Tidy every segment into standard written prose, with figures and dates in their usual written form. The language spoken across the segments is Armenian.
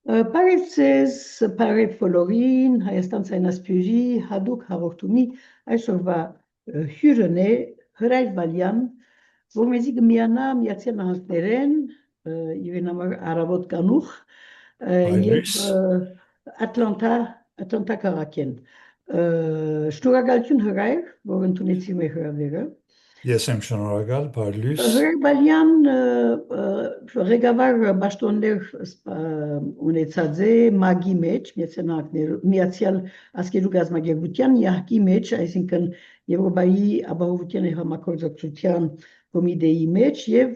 Բարև ձեզ, բարև բոլորին, Հայաստան ցայնասպյուրի հadoop հաղորդումի այսօրվա հյուրն է Հրայր Բալյան, որ մեզի կմիանա Միացյալ Նահանգներեն իրեն համար առավոտ կանուխ եւ Ատլանտա քաղաքեն։ Շնորհակալություն Հրայր, որ ընդունեցի մեր հրավերը։ Ես եմ շնորհակալ, բարլույս։ Հրայր Բալյան ղեկավար պաշտոններ ունեցած է ՄԱԳ-ի մեջ, Միացյալ Ազգերու Գազագերբության ԵԱՀԿ-ի մեջ, այսինքն Եվրոպայի ապահովության եւ համագործակցության կոմիտեի մեջ եւ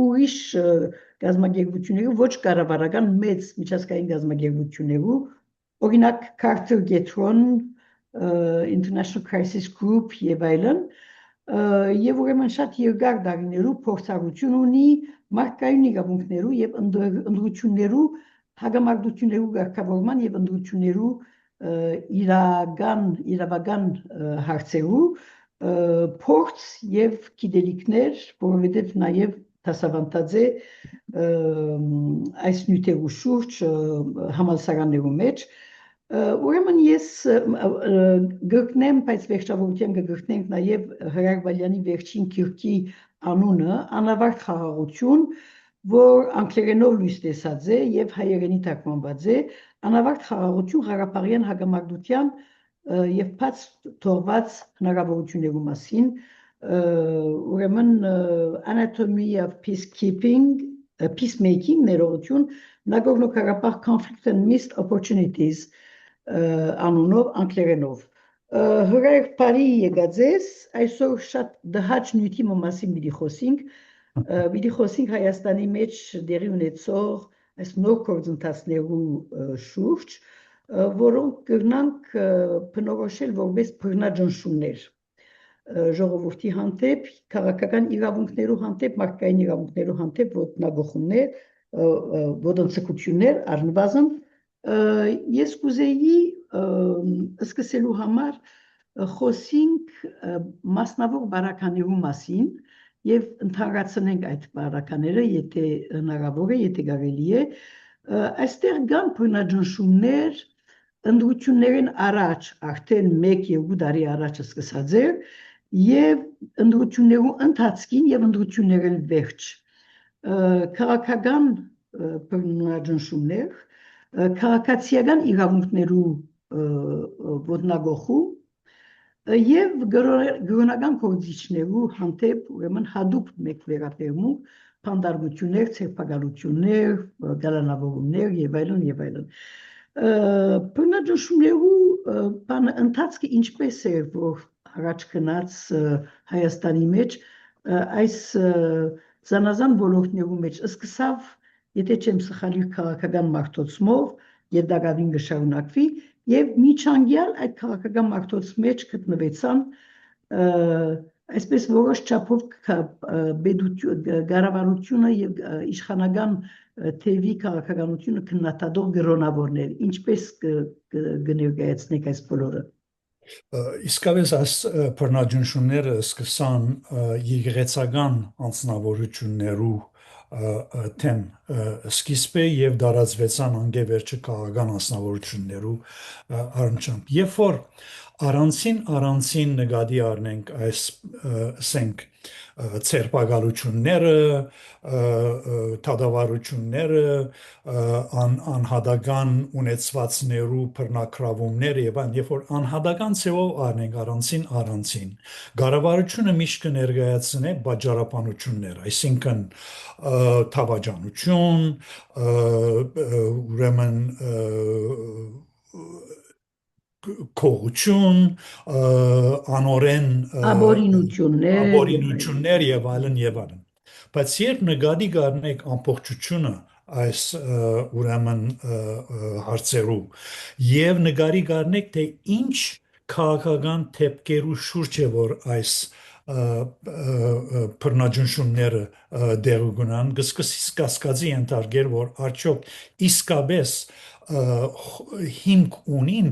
ուրիշ գազագերբություններու ոչ կառավարական մեծ միջազգային գազագերբություններու, օրինակ Carter Getron, International Crisis Group եւ այլն, եւ ուրեմն շատ երկար տարիներու փորձառություն ունի մարդկային իրավունքներու եւ ընդրություններու հագամարտություններու ղեկավարման եւ ընդրություններու իրավական հարցերու փորձ եւ գիտելիքներ, որովհետեւ նաեւ դասավանդած է այս նյութերու շուրջ համալսարաններու մեջ։ Ուրեմն ես գրկնեմ, բայց վերջավորության կգրկնենք նաև Հրայր Բալյանի վերջին գիրքի անունը «Անավարտ խաղաղություն», որ անգլերենով լույս տեսած է եւ հայերենի թարգմանված է, «Անավարտ խաղաղություն Ղարաբաղյան հակամարտության եւ բաց թողված հնարավորություններու մասին», ուրեմն Anatomy of Peacemaking ներողություն, Nagorno-Karabakh Conflict and Missed Opportunities անունով անգլերենով։ Հրայր բարի եկած ես, այսօր շատ դհաճ նյութի մասին պիտի խոսենք Հայաստանի մեջ դեղի ունեցող այս նոր գործընթացներու շուրջ, որոնք կգնանք բնորոշել որպես բռնաճնշումներ ժողովրդի հանդեպ, քաղաքական իրավունքներու հանդեպ, մարդկային իրավունքներու հանդեպ ոտնագողումներ, ոտնձգություններ առնվազն։ Ես կուզեի սկսելու համար խոսենք մասնավոր բարականերու մասին եւ ընդհանրացնենք այդ բարակաները, եթե հնարավոր է, եթե կարելի է։ Այստեղ կան բռնաճնշումներ ընդրություններն առաջ, արդեն 1-2 տարի առաջ սկսած էր, եւ ընդրություններու ընթացքին եւ ընդրություններն վերջ։ Քաղաքական բռնաճնշումներ, քաղաքացիական իրավունքներու ոտնագողում եւ գրոնական գործիչներու հանդեպ ուրեմն հadoop մեկ վերաբերմունք, փանդարգություններ, ցերպակալություններ, գալանավորումներ եւ այլն եւ այլն։ Բռնաճնշումներու ընթացքը ինչպես է, որ առաջ գնաց Հայաստանի մեջ, այս զանազան ոլորտներու մեջ սկսավ, եթե չեմ սխալիր, քաղաքական մարդոցմով եւ դակավին կշարունակվի եւ միջանկյալ այդ քաղաքական մարդոց մեջ գտնվեցան այսպես որոշ չափով կառավարությունը եւ իշխանական թևի քաղաքականությունը քննադատող գրոնավորներ, ինչպես կներկայացնեք այս բոլորը։ Իսկապես այս բռնաճնշումները սկսան եկեղեցական անձնավորություններու թեմ սկիզբը եւ դարածվեցան անգևերջը քաղաքական անձնավորություններու առնչությամբ։ Երբ որ առանցին նկատի առնենք այս ասենք ցերպակալությունները, թադավարությունները, անհատական ունեցվածներու բռնակրավումները եւ այլն, երբ որ անհատական ցեվով առնենք առանցին, կառավարությունը միշտ կներկայացնե պատճառաբանություններ, այսինքն թավաճանություն, ուրեմն քողություն, անօրեն ապօրինություններ եւ այլն եւ այլն։ Բայց երբ նկատի կառնենք ամբողջությունը այս ուրեմն հարցերու եւ նկատի կառնենք թե ինչ քաղաքական թեփքերու շուրջ է որ այս բռնաճնշումները դեղ ունեն, կսկսի կասկածի ենթարկել, որ արդյոք իսկապես հիմք ունին,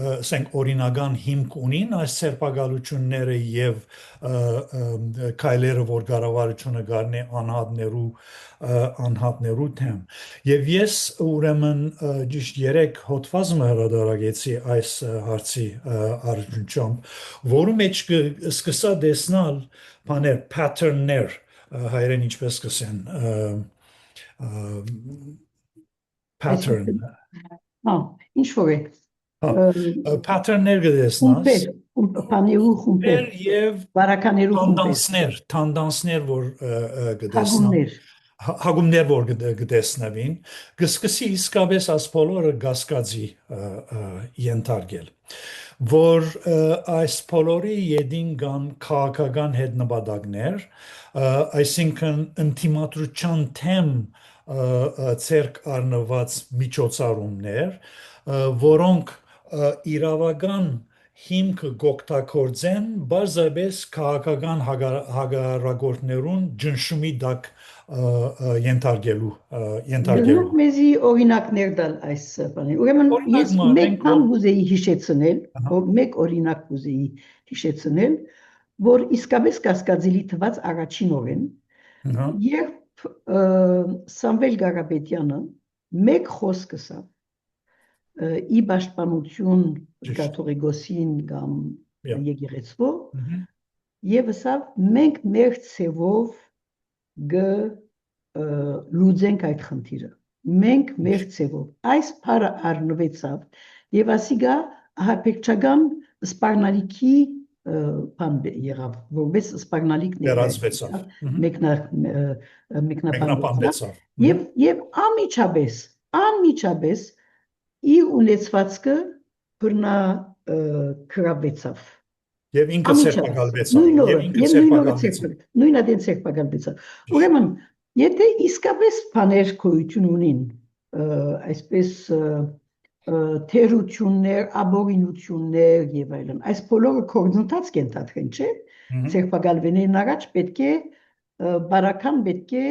ասենք օրինական հիմք ունին այս ցերպակալությունները եւ քայլերը, որ կառավարությունը գարնի անհատներու թեմ։ Եվ ես ուրեմն ճիշտ 3 հոդվածը հրադարագեցի այս հարցի արդյունքում, որու մեջ սկսա տեսնալ բաներ, pattern-ներ, հայերեն ինչպես կսեն, pattern, ինչ որ է, pattern-ներ կտեսնաս, խումբեր, բաներու խումբեր, եւ բարականերու խումբեր, տանդանսներ, որ կտեսնան, հագումներ, հագումներ, որ կտեսնվին, կսկսի իսկապես այս բոլորը գասկածի ենթարկել, որ այս բոլորի յետին կան քաղաքական հետնպատակներ, այսինքն ինտիմադրության թեմ ցերկ առնված միջոցառումներ, որոնք իրավական հիմքը գոկտակորձեն բարձրապես քաղաքական հագարագործներուն ջնշումի դակ ենթարկելու Դրանք մեզի օրինակներ տալ այս բանի։ Ուրեմն ես մեկ բան կուզեի հիշեցնել, մեկ օրինակ կուզեի հիշեցնել, որ իսկապես կասկածելի թված առաջին օրեն, երբ Սամվել Գարապետյանը մեկ խոսք ասավ ի պաշտպանություն կաթողիկոսին կամ եկեղեցվո եւ ասավ մենք մեր ցևով լուծենք այդ խնդիրը մենք մեր ցևով այս բառը առնվեցավ եւ ասիգա ահապեկչական սպառնալիքի բան եղավ որպես սպառնալիք ներածվեցավ մեկնաբանվեցավ եւ անմիջապես իր ունեցվածքը բռնա կրավեցավ եւ ինքը ցերպակալվեցավ նույն adեն ցերպակալվեցավ ուրեմն եթե իսկապես բաներ գոյություն ունին այսպես թերություններ աբորինություններ եւ այլն այս բոլորը կորձընթաց կենթադրեն չէ ցերպակալվենեն առաջ պետք է բարական պետք է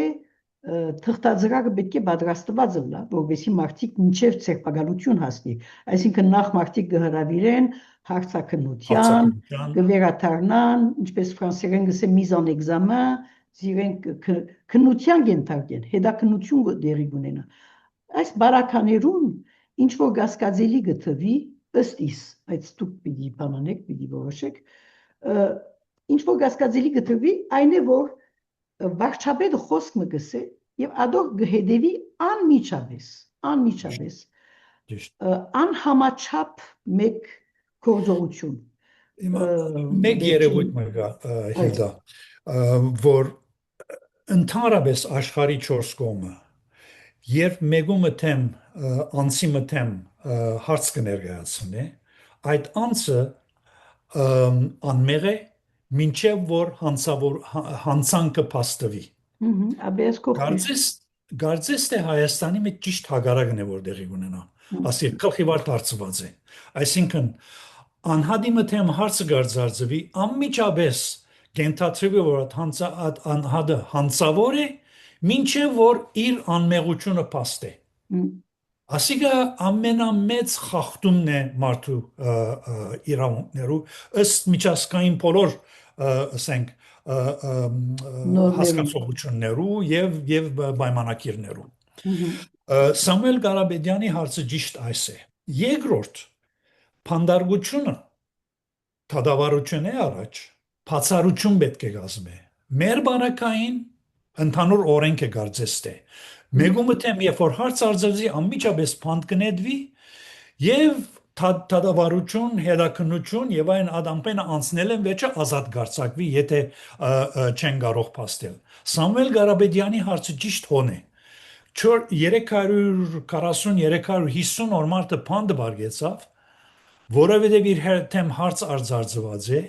թղթաձրակը պետք է պատրաստված լինի, որովհետեւ մարդիկ մինչև ցերպակալություն հասնի, այսինքն նախ մարդիկ կհրավիրեն հարցաքննության, կվերաթարնան, ինչպես ֆրանսերեն գսե mise en examen, իրենք քննության կենթարկեն, հետաքննություն դերի ունենա։ Այս բարականերուն ինչ որ գասկածելի գտվի ըստ իս, այդ դուք պիտի բանանեք, պիտի որոշեք, ինչ որ գասկածելի գտվի, այն է որ վարչապետը խոսք մը գսե եւ ադոր գհեդեվի անմիջապես անհամաչափ մեկ գործողություն մեկ երևույթ մը գա Հիլդա որ ընդհանրապես աշխարհի 4 կողմը երբ մեկումը թեմ անցի մթեմ հարց կներկայացնի այդ անցը անմեղ է մինչև որ հանցանքը փաստվի Գարձես թե Հայաստանի մեջ ճիշտ հագարակն է որ դեղի ունենա ասի քլխիվար դարձված է այսինքն անհադի մթեմ հարցը գարձածվի անմիջապես կենթադրվի որ անհադը հանցավոր է մինչև որ իր անմեղությունը փաստե ասիկա ամենամեծ խախտումն է մարդու իրավունքներու ըստ միջազգային բոլոր ասենք հասկացողություններու եւ պայմանագիրներու Սամվել Գարապետյանի հարցը ճիշտ այս է երկրորդ փանդարգությունը դադարություն է առաջ բացառություն պետք է կազմի մեր բանակային ընդհանուր օրենք է գարձես թե մեգումը թեմ երբ որ հարց արձրծի անմիջապես փանդ կնետվի եւ դադարություն հետաքննություն եւ այն ադամպենը անցնել են վեճը ազատ գարցակվի եթե չեն կարող փաստել Սամվել Գարապետյանի հարցը ճիշտ հոն է 340-350 օր մարդը փանդը բարգեցավ որովհետեւ իր թեմ հարց արձրծված է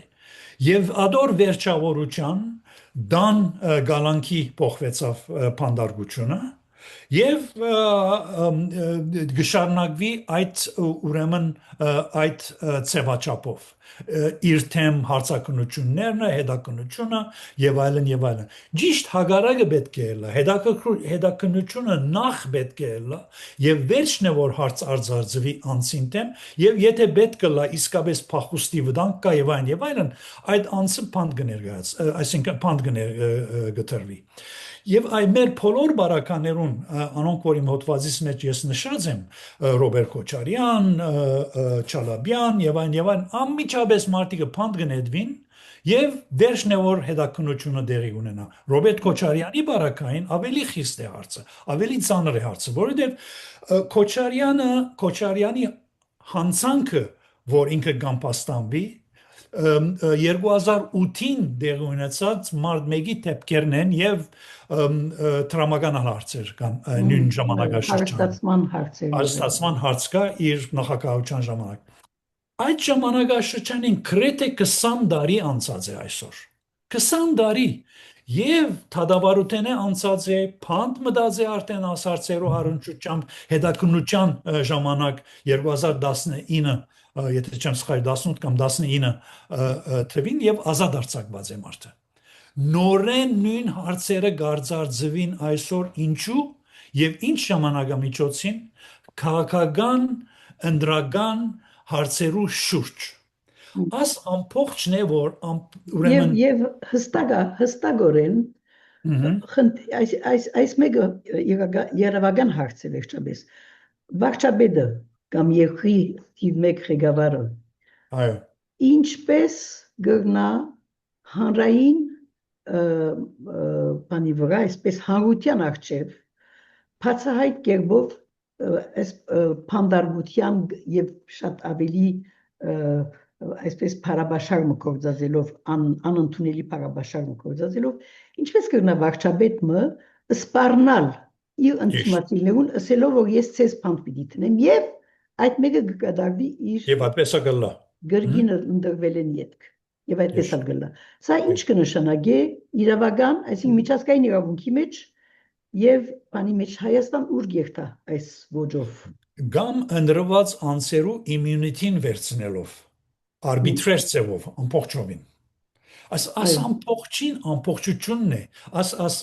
եւ ադոր վերջավորության դան գալանքի փոխվեցավ փանդարգությունը եւ գշարնակվի այդ ուրեմն այդ ցեվաչապով իր թեմ հարցակնություններն, հետաքնությունը եւ այլն եւ այլն։ Ճիշտ հագարակը պետք է լա, հետաքնությունը նախ պետք է լա եւ վերջն է որ հարց արձարծվի անցին թեմ եւ եթե պետք է լա իսկապես փախուստի վտանգ կա եւ այլն, այդ անձը փանդ կներկայաց, այսինքն փանդ կգտրվի։ Եվ այ մեր բոլոր բարականերուն, անոնք որ իմ հոդվածից մեջ ես նշած եմ, Ռոբերտ Քոչարյան, Չալաբյան եւ այլն, անմիջապես մարդիկը փանդ կնետվին եւ վերջն է որ հետաքնությունը դեղի ունենա։ Ռոբերտ Քոչարյանի բարակային ավելի խիստ է հարցը, ավելի ծանր է հարցը, որովհետեւ Քոչարյանի հանցանքը, որ ինքը կամպաստանվի 2008-ին դեղ ունեցած մարտ 1-ի դեպքերն են եւ տրամական հարցեր կան նույն ժամանակաշրջանում հարցման հարց կա իր նախագահության ժամանակ այդ ժամանակաշրջանին գրեթե 20 տարի անցած է այսօր 20 տարի եւ թադավարութենը անցած է փանդ մտած է արդեն ասարցերու հարնչությամբ հետաքննության ժամանակ 2019 եթե չեմ սխալ 18 կամ 19 թվին եւ ազատ արձակված է մարդը նորեն նույն հարցերը գարձարձվին այսօր ինչու եւ ինչ ժամանակամիջոցին քաղաքական ընդրական հարցերու շուրջ աս ամփոփչն է որ ուրեմն եւ հստակորեն այս մեկը երևական հարց է վերջապես վարչապետը կամ երկրի թիվ 1 ղեկավարը այո ինչպես գտնա հանրային բանի վրա այսպես հանրության արչև բացահայտ կերպով այս փանդարգության եւ շատ ավելի այսպես փարաբաշար մկործածելով անընդունելի փարաբաշար մկործածելով ինչպես կգնա վարչապետը սպառնալ իր ընդդիմացիներուն ասելով որ ես ցես փանդ պիտի տնեմ եւ այդ մեկը կկատարվի իր եւ այդպես է գլա գրգինը ընդրվել են յետք եւ այդպես է գլա սա ինչ կնշանակի իրավական այսինքն միջազգային իրավունքի մեջ եւ բանի մեջ Հայաստան ուր գերտա այս ոճով գամ ընդրված անձերու իմյունիտին վերցնելով arbitraire ծևով ամբողջովին As ամբողջությունն է as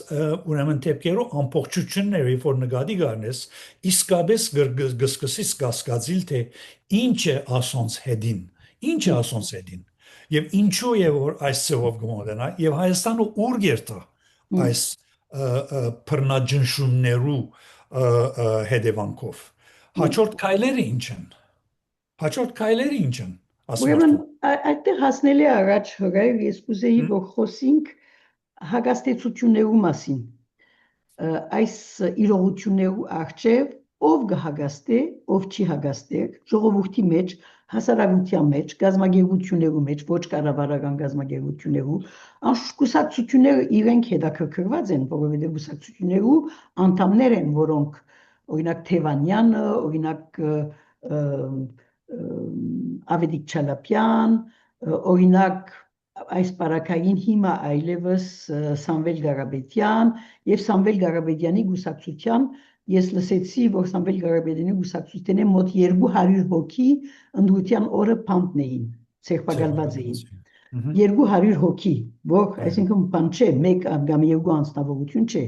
ուրեմն դեպքերով ամբողջությունն է որ նկատի գարնես իսկապես գսկսից կասկածիլ թե ինչ է ասոնց հետին եւ ինչու է որ այս ծևով գմոդենա եւ Հայաստանը ուր գերտա այս բռնաջնշումներու հետևանքով հաջորդ քայլերը ինչ են Ուրեմն այդտեղ հասնելի առաջ հրայր ես կուզեի որ խոսենք հագաստեցություններու մասին այս իրողություններու արչև ով կհագաստե ով չի հագաստեր ժողովրդի մեջ հասարակության մեջ գազագերություններու մեջ ոչ կառավարական գազագերություններու անշուշտ իրենք հետաքրքրված են որովհետև գուսակցություններու անդամներ են որոնք օրինակ Թևանյանը օրինակ Ավետիք Չալապյան, օրինակ այս պարակային հիմա այլևս Սամվել Գարաբետյան եւ Սամվել Գարաբետյանի գուսակցության ես լսեցի որ Սամվել Գարաբետյանի գուսակցությունն մոտ 200 հոգի ընդդության օրը փանտն էին ցեղպակալված էին 200 հոգի որ այսինքն բան չէ մեկ կամ երկու անձնավորություն չէ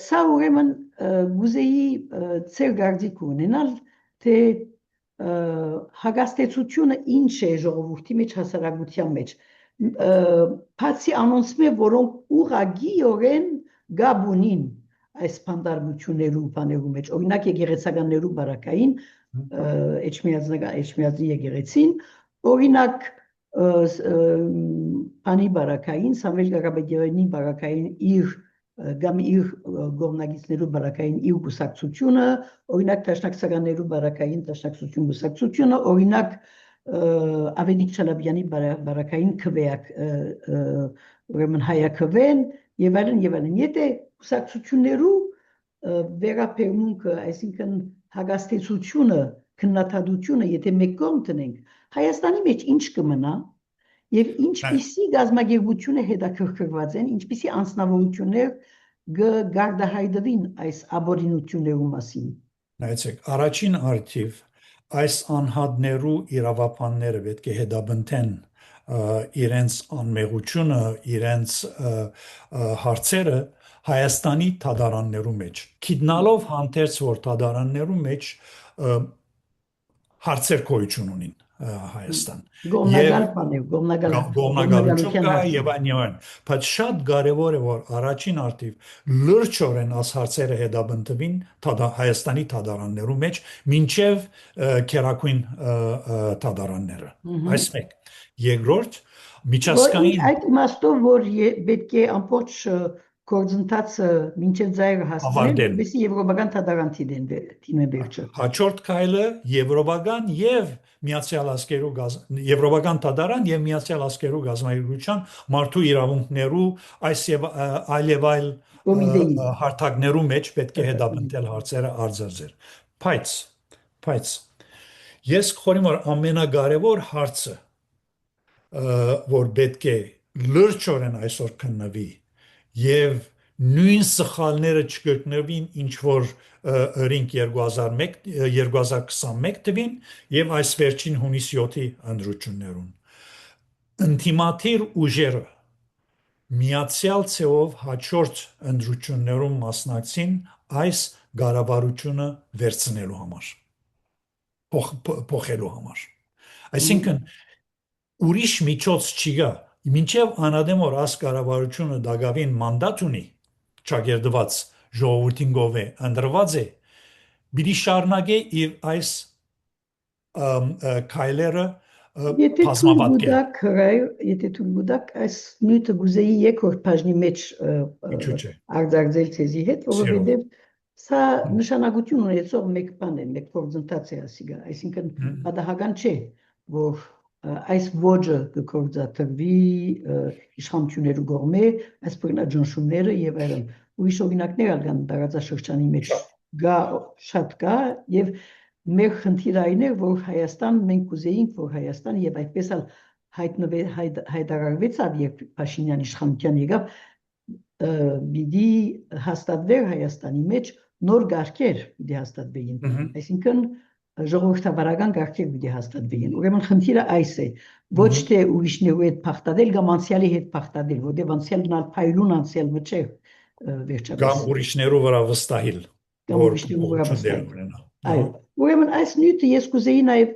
սա ուրեմն գուզեի ցեր գարձիկ ունենալ թե հագաստեցությունը ինչ է ժողովրդի մեջ հասարակության մեջ բացի անոնցմե որոնք ուղղակիորեն գաբունին այս փանդարգություններու բաներու մեջ օրինակ եկեղեցականներու բարակային Էջմիածնի եկեղեցին օրինակ բանի բարակային Սամվել Գարաբետյանի բարակային իր կամ իր գոհնագիցներու բարակային իր գուսակցությունը օրինակ տաշնակցականներու բարակային տաշնակցություն գուսակցությունը օրինակ Ավետիք Չալապյանի բարակային քվեակ ուրեմն հայակվեն եւ այլն եթե գուսակցություններու վերապերմունքը այսինքն հագաստեցությունը քննադատությունը եթե մեկ կողմ տնենք Հայաստանի մեջ ինչ կմնա Եվ ինչպիսի գազագերբություն է հետաքրքրված են, ինչպիսի անձնավորություններ գարդահայտվին այս աբորինություններու մասին։ Նայեցեք, առաջին արդիվ այս անհատներու իրավապանները պետք է հետապնդեն իրենց անմեղությունը, իրենց հարցերը Հայաստանի թադարաններու մեջ։ Գիտնալով հանդերձ որ թադարաններու մեջ հարցեր գոյություն ունին Հայաստան։ Գոմնագալ բաներ, Գոմնագալություն կա եւ այլն։ Բայց շատ կարեւոր է որ առաջին արդիվ լրջորեն աս հարցերը հետապնդվին Հայաստանի թադարաններու մեջ մինչեւ քերակույն թադարանները։ Այս մեկ։ Երկրորդ միջազգային այդ իմաստով որ պետք է ամբողջ գործընթացը մինչև ձայրը հասնել, որպեսզի եվրոպական թադարան թիմեն վերջը։ Հաջորդ քայլը եվրոպական եւ Միացյալ Ազգերու եվրոպական թադարան եւ Միացյալ Ազգերու գազམ་ագիտության մարդու իրավունքներու այս եւ այլ հարթակներու մեջ պետք է հետապնդել հարցերը արձարծել։ Բայց ես խորհեմ որ ամենակարևոր հարցը որ պետք է լրջորեն այսօր քննվի եւ նույն սխալները չկրկնվին ինչ որ ըրինք 2021 թվին եւ այս վերջին հունիս 7-ի ընդրություններուն ինտիմատիր ուժերը միացյալ ցեով հաջորդ ընդրություններում մասնակցին այս ղարաբարությունը վերցնելու համար փոխելու համար այսինքն ուրիշ միջոց չկա մինչև անադեմ որ աս ղարաբարությունը դակավին մանդատ ունի ճագերդված ժողովրդին գովե ընդրված է բիդի շարնակե իր այս քայլերը եթե թույլ գուտակ այս նույնը գուզեի երկրորդ բաժնի մեջ արձագանքել ցեզի հետ որովհետև սա նշանակություն ունեցող մեկ բան է մեկ գործընթաց է ասիգա այսինքն պատահական չէ որ այս ոճը կգործադրվի իշխանությունների կողմէ այս բռնաճնշումները եւ այլն ուրիշ օրինակներ կան տարածաշրջանի մեջ գա շատ կա եւ մեր խնդիրը այն է որ Հայաստան մենք կուզեինք որ Հայաստան եւ այդպես էլ հայտարարվեց երբ Փաշինյան իշխանության եկավ բիդի հաստատվեր Հայաստանի մեջ նոր գարկեր պիտի հաստատվեին այսինքն ժողովրդավարական գարկեր պիտի հաստատվեին ուրեմն խնդիրը այս է ոչ թե ուրիշներու հետ փախտadel կամ անցյալի հետ փախտadel որտեղ անցյալն ալ փայլուն անցյալ մը վերջապես կամ ուրիշներու վրա վստահիլ որ այո ուրեմն այս նյութը ես կուզեի նաև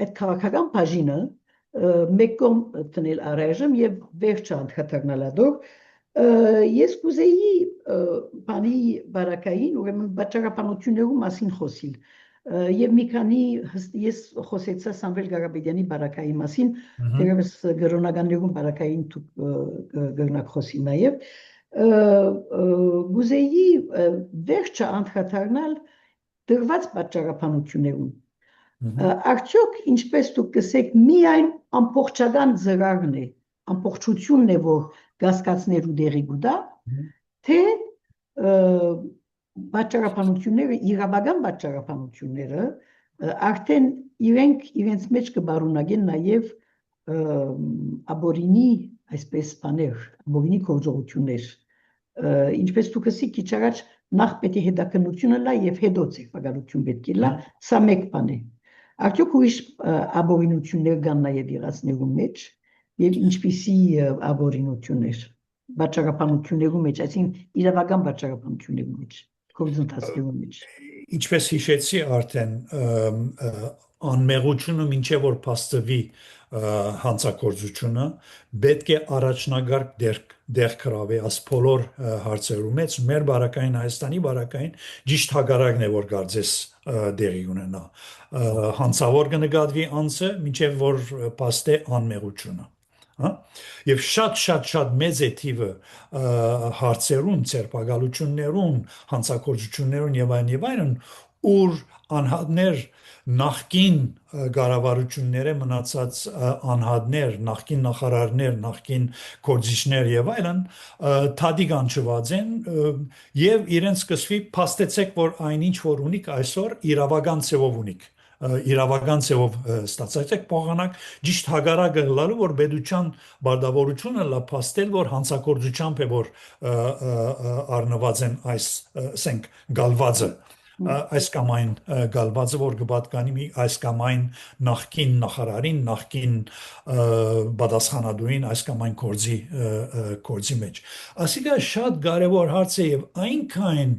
այդ քաղաքական բաժինը մեկ կողմ տնել առայժմ եւ վերջը անդրադառնալով ես կուզեի բանի բարակային ուրեմն բաժարապանություններու մասին խոսիլ եւ մի քանի ես խոսեցա Սամվել Ղարաբեդյանի բարակայի մասին դերևս գրոնականներուն բարակային գրնակ խոսի նաեւ գուզեի վերջը անդրադառնալ դրված բաժարապանություններուն արդյոք ինչպես դուք կսեք միայն ամբողջական ծրագրն է ամբողջությունն է որ գասկածներու դերի գուտա թե բաժարապանությունները իրավական բաժարապանությունները արդեն իրենց մեջ կբարունագեն նաև աբորինի այսպես բաներ աբորինի գործողություններ ինչպես դուք ասիք քիչ առաջ նախ պետք է հետաքննությունը լա եւ հետո ցեղբակալություն պետք է լա սա մեկ բան է արդյոք ուրիշ աբորինություններ կան նաև եղածներու մեջ եւ ինչպիսի աբորինություններ բաժարապանություններու մեջ այսինքն իրավական բաժարապանություններու մեջ գործընթացներու մեջ ինչպես հիշեցի արդեն անմեղությունը մինչև որ փաստվի հանցագործությունը պետք է առաջնագարկ դեր կրավի աս բոլոր հարցերու մեջ մեր բարակային Հայաստանի բարակային ճիշտ հակառակն է որ կարծես դերի ունենա հանցավոր կնկատվի անձը մինչև որ փաստե անմեղությունը եւ շատ մեծ է թիվը հարցերուն ցերպակալություններուն հանցագործություններուն եւ այլն ուր անհատներ նախկին կառավարությունները մնացած անհատներ նախկին նախարարներ նախկին գործիչներ եւ այլն թադիկ անջված են եւ իրենց սկսվի փաստեցեք որ այնինչ որ ունիք այսօր իրավական ցեվով ունիք իրավական ցեվով ստացած եք փոխանակ ճիշտ հագարակը լալու որ բեդության բարդավորությունը լա փաստել որ հանցագործությամբ է որ առնված են այս ասենք գալվածը այս կամ այն գալվածը, որ կպատկանի մի այս կամ այն նախկին նախարարին, նախկին պատասխանատուին, այս կամ այն կորձի մեջ։ Ասիկա շատ կարևոր հարց է եւ այնքան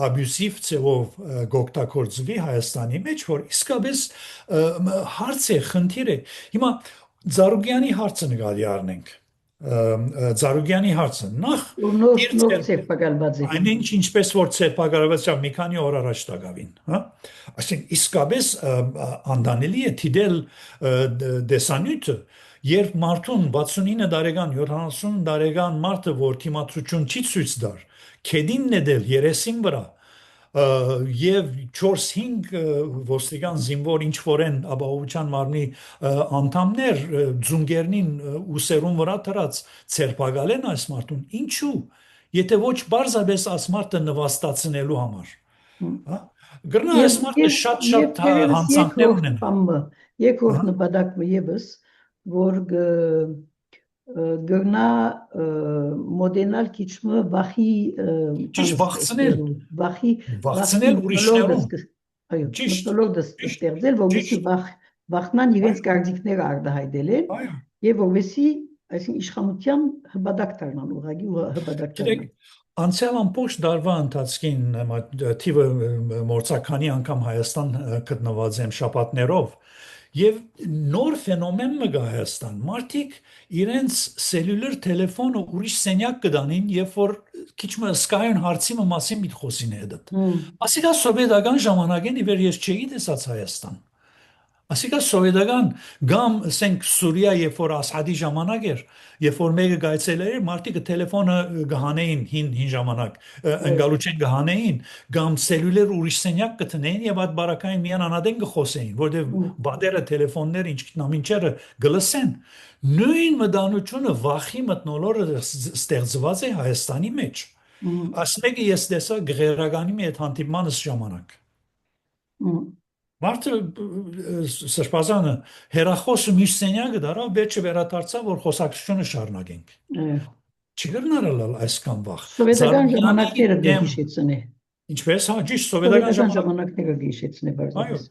աբյուսիվ ծավով գոկտակորձվի Հայաստանի մեջ, որ իսկապես հարց է, խնդիր է։ Հիմա Զարուգյանի հարցը նկատի առնենք։ Զարուգյանի հարցը նախ Նոր ցերպակալված է։ Այնինչ ինչպես որ ցերպակալված է մի քանի օր առաջ տակավին, հա։ Այսինքն իսկապես անդանելի է դիտել դեսանյութը, երբ մարդուն 69 տարեկան, 70 տարեկան մարդը, որ թիմադրություն չի ցույց տար, քեդին նետել երեսին վրա եւ 4-5 ոստիկան զինվոր ինչ որեն ապահովության մարմնի անդամներ ձունգերնին ուսերուն վրա դրած ցերպակալեն այս մարդուն ինչու եթե ոչ բարձրապես այս մարդը նվաստացնելու համար հա գրնա այս մարդը շատ հանցանքներ ունեն երկրորդ նպատակը եւս որ գրնա մոդենալ քիչմը վախի ճիշտ վախցնել ուրիշներուն այո մտոլոգ ստեղծել որովհետեւ վախնան իրենց կարծիքները արտահայտել են եւ որովհետեւ այսինքն իշխանության հպատակ դառնան ուղղակի հպատակ դառնան անցյալ ամբողջ դարվա ընթացքին թիվը մորցականի անգամ Հայաստան գտնված եմ շաբաթներով Եվ նոր ֆենոմեն մը գա Հայաստան մարդիկ իրենց սելյուլար տելեֆոնը ուրիշ սենյակ կդանին երբ որ քիչ մը սկայուն հարցի մասին մի խոսին հետ ասիկա սովետական ժամանակին իվեր ես չէի տեսած Հայաստան Ասիկա սովետական գամ ասենք Սուրիա երբ որ Ասադի ժամանակ էր երբ որ մեկը գայցել էր մարդիկը տելեֆոնը գահանեին հին ժամանակ ընկալուչեն գահանեին գամ սելյուլար ուրիշ սենյակ կտնեին եւ այդ բարակային միան անադեն գխոսեին որտեւ բادرը տելեֆոններ ինչքնամինչերը գլսեն նույն մտանությունը վախի մտնոլորտը ստեղծված է Հայաստանի մեջ ասմեկը ես տեսա գերականի մի այդ հանդիպմանս ժամանակ Մարդը սրբազանը հերախոսը միշտ սենյակը դարավ վերջը վերադարձավ որ խոսակցությունը շարունակենք չգրնարալ այսքան վախ սովետական ժամանակները գիշեցնե ինչպես հա ճիշտ սովետական ժամանակները գիշեցնե բարձրապես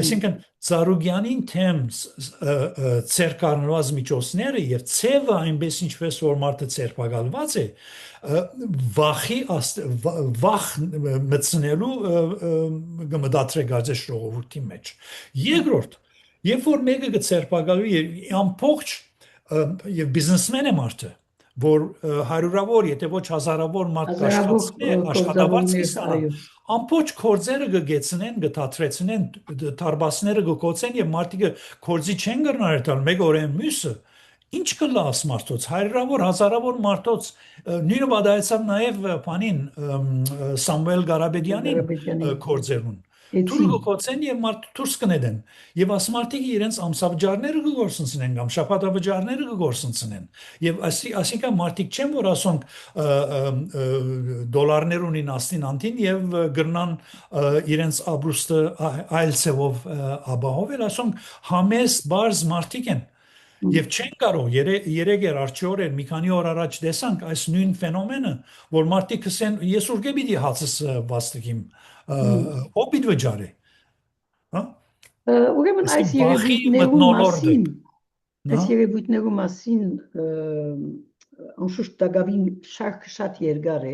այսինքն Զարուգյանին թեմ ցերկարնված միջոցները եւ ցևը այնպես ինչպես որ մարդը ցերպակալված է վախ մտցնելու գմդատրե գազես ժողովրդի մեջ երկրորդ երբ որ մեկը կցերպակալվի ամբողջ եւ բիզնեսմեն է մարդը որ հարյուրավոր եթե ոչ հազարավոր մարդ աշխատավարձ կստանա ամբողջ կորձերը կգեցնեն կթատրեցնեն թարբասները կկոծեն եւ մարդիկը կորձի չեն գտնար տալ մեկ օրեն մյուսը ինչ կլաս մարդոց հարյուրավոր հազարավոր մարդոց նույնը վադայեցավ նաեւ բանին Սամվել Ղարաբեդյանին կորձերուն Թուրքը կոծեն եւ մարդ դուրս կնետեն եւ ասմարտիկը իրենց ամսաբջարները կգործնցնեն կամ շաբաթաբջարները կգործնցնեն եւ ասիկա մարդիկ չեն որ ասոնք դոլարներ ունին աստին անտին եւ գրնան իրենց աբրուստը այլ ցեվով ապահովել ասոնք համեստ բարձ մարդիկ են Եվ չեն կարող երեք արջի մի քանի օր առաջ տեսանք այս նույն ֆենոմենը, որ մարդիկ ասեն ես ուրգե պիտի հացս վաստիկիմ, ով պիտի վճարի, հա? Ուրեմն այս երևույթներու մասին անշուշտ տակավին շարքը շատ երկար է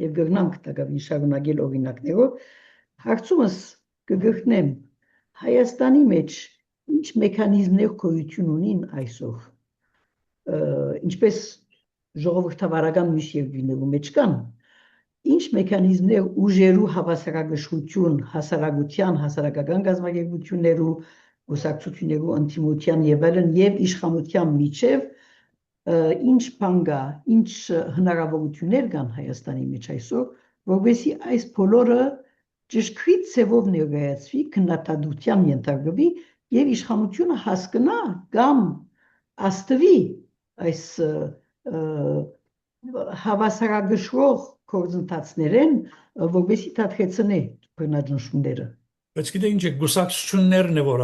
եւ գտնանք տակավին շարունակել օրինակներով, հարցումս կգտնեմ Հայաստանի մեջ Ինչ մեխանիզմներ գոյություն ունին այսօր, ինչպես ժողովրդավարական մյուս երկրներու մեջ կան, ինչ մեխանիզմներ ուժերու հավասարակշռություն, հասարակության, հասարակական գազམ་ագերբություններու, գուսակցություններու ընդդիմության եւ այլն եւ իշխանության միջև ինչ բան կա, ինչ հնարավորություններ կան Հայաստանի մեջ այսօր, որովհետեւ այս բոլորը ճշգրիտ ցեվով ներկայացվի, քննադատության ենթարկվի Եվ իշխանությունը հասկնա կամ աստվի այս հավասարակշռող գործընթացներեն, որովհետեւ դատկեցնե բռնաճնշումները։ Բայց գիտեք ինչ է, գուսակցություններն է, որ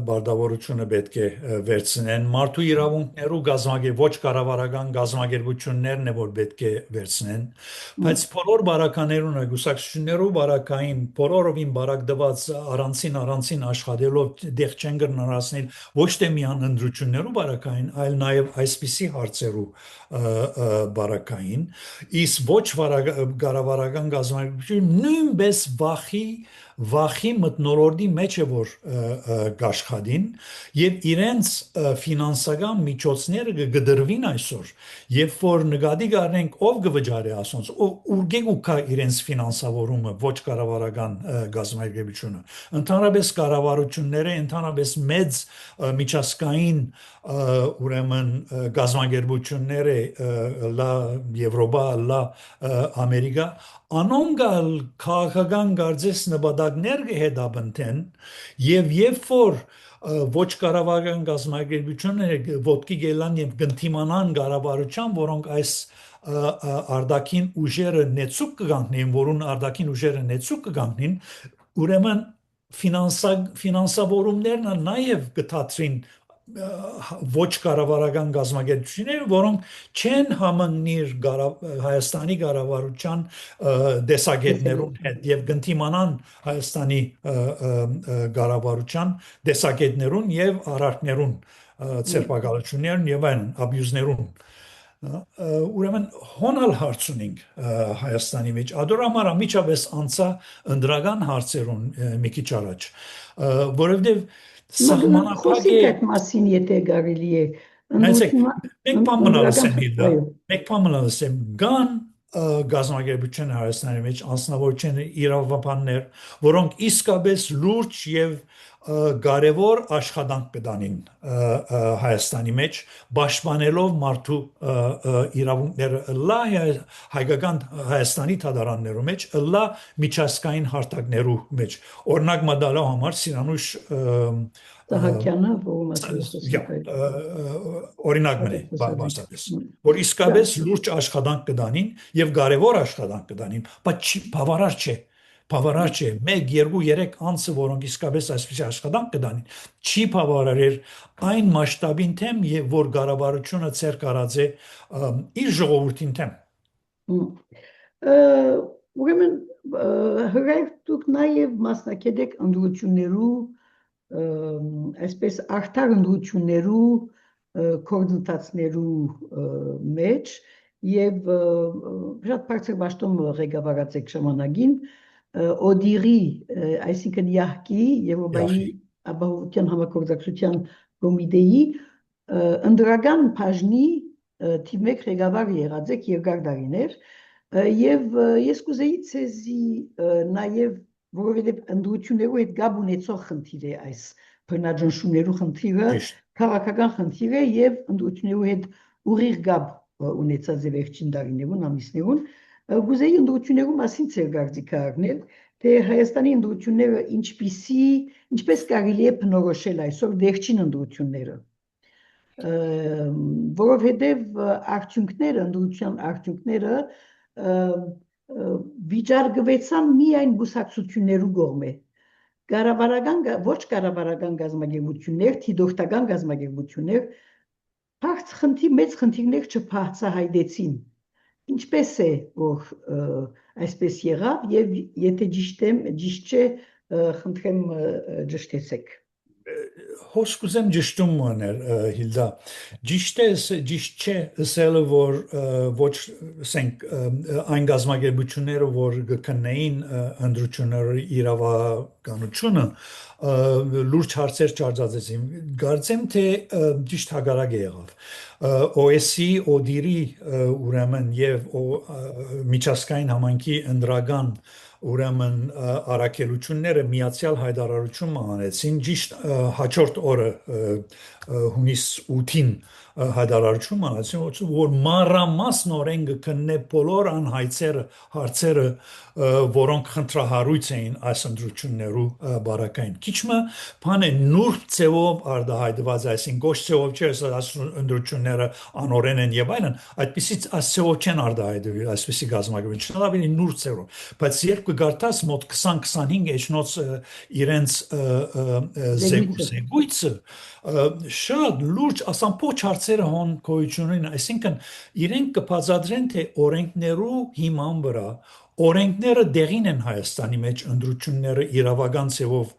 բարդավորությունը պետք է վերցնեն, մարդու իրավունքներու ոչ կառավարական գազམ་ագերբություններն է, որ պետք է վերցնեն, բայց բոլոր բարականերուն է, գուսակցություններու բարակային, բոլորովին բարակդված առանցին աշխատելով դեղ չեն կրնարացնել ոչ թե միան ընդրություններու բարակային, այլ նաև այսպիսի հարցերու բարակային, իսկ ոչ կառավարական գազམ་ագերբություն նույնպես վախի մտնոլորտի մեջ է որ գաշխադին եւ իրենց ֆինանսական միջոցները կգդրվին այսօր երբ որ նկատի առնենք ով կվճարի ասոնց ուրգեկ ու կա իրենց ֆինանսավորումը ոչ կառավարական գազམ་ագերբությունը ընդհանրապես կառավարությունները ընդհանրապես մեծ միջազգային ուրեմն գազམ་ագերբությունները լա Եվրոպա լա Ամերիկա անոնգալ քաղաքական գարձես նպատակներ կհետապնդեն եւ երբ որ ոչ կառավարական գազམ་ագերբությունները ոտքի գելան եւ կընտիմանան կառավարության որոնք այս արդակին ուժերը նեցուկ կգանքնեն որուն արդակին ուժերը նեցուկ կգանքնեն ուրեմն ֆինանսավորումներն նաեւ կթատրին ոչ կառավարական գազམ་ագերբությունները, որոնք չեն համընիր Հայաստանի կառավարության դեսագետներուն հետ եւ կընտիմանան Հայաստանի կառավարության դեսագետներուն եւ արարքներուն ցերպակալություններն եւ այն աբյուզներուն ուրեմն հոնալ հարց ունենք Հայաստանի մեջ ադորամարա միջավես անցա ընդրական հարցերուն մի քիչ առաջ որովհետեւ Խոսիկ այդ մասին եթե կարելի է մեկ բան մնալսեմ գան գազམ་ագերբության Հայաստանի մեջ անձնավորության իրավաբաններ որոնք իսկապես լուրջ եւ կարևոր աշխատանք կդանին Հայաստանի մեջ պաշտպանելով մարդու իրավունքները լա հայկական Հայաստանի թադարաններու մեջ լա միջազգային հարթակներու մեջ օրինակ մադալու համար Սիրանուշ Սահակյանը օրինակ մնի բարձրապես որ իսկապես լուրջ աշխատանք կդանին եւ կարևոր աշխատանք կդանին բայց չի բավարար չէ 1 2 3 անձը որոնք իսկապես այսպիսի աշխատանք կդանին չի բավարարեր այն մասշտաբին թեմ եւ որ կառավարությունը ցերկ արած է իր ժողովրդին թեմ ուրեմն հրայք նաեւ մասնակցեք ընդրություններու այսպես արդար ընդրություններու կորդինացներու մեջ եւ շատ բարձր բաշտում ղեկավարած եք ժամանակին օդիրի այսինքն յահկի Եվրոպայի ապահովության համագործակցության կոմիտեի ընդրական բաժնի թիվ 1 ղեկավար եղած եք երկար տարիներ եւ ես կուզեի ցեզի նաեւ որովհետեւ ընդրություններու հետ գաբ ունեցող խնդիր է այս բնաջնշումներու խնդիրը քաղաքական խնդիր է եւ ընդրություններու հետ ուղիղ գաբ ունեցած է վերջին տարիներուն ամիսներուն գուզեի ընդրություններու մասին ցեր գարձիկը առնել թե Հայաստանի ընդրությունները ինչպես կարելի է բնորոշել այսօր վերջին ընդրությունները որովհետեւ ընդրության արդյունքները վիճարկվեցան միայն բուսակցություններու կողմէ ոչ կառավարական գազམ་ագերբություններ թիդորտական գազམ་ագերբություններ մեծ խնդիրներ չբացահայտեցին ինչպես է որ այսպես եղավ եւ եթե ճիշտ չէ խնդրեմ ճշտեցեք Հոս կուզեմ ճշտում անել Հիլդա ճիշտ չէ ասելը որ ոչ ասենք այն գազམ་ագերբությունները որ կքննեին ընդրությունների իրավականությունը լուրջ հարցեր չարձածեցին կարծեմ թե ճիշտ հակառակը եղավ OSCE ODIHR-ի ուրեմն եւ միջազգային համայնքի ընդրական ուրեմն առաքելությունները միացյալ հայտարարություն անեցին ճիշտ հաջորդ օրը հունիս 8-ին հայտարարություն անեցին որ մանրամասնորեն կքննե բոլոր անհայցերը հարցերը որոնք խնդրահարույց էին այս ընդրություններում ընդրություններու բարակային քիչը բան է նուրբ ձևով արդահայտված այսին գոշ ձևով չէ ասում ընդրությունները անօրեն են եւ այլն այդպեսի ասцеով չեն արդահայտվել այսպեսի գազམ་ակերպություն ավելի նուրբ ձևով բայց երբ կգարտաս մոտ 20-25 էջնոց իրենց զեկույցը շատ լուրջ ասամփոչ հարցերը հոն գոյությունին այսինքն իրենք կբացատրեն թե օրենքներու հիման վրա օրենքները դեղին են Հայաստանի մեջ ընդրությունները իրավական ձևով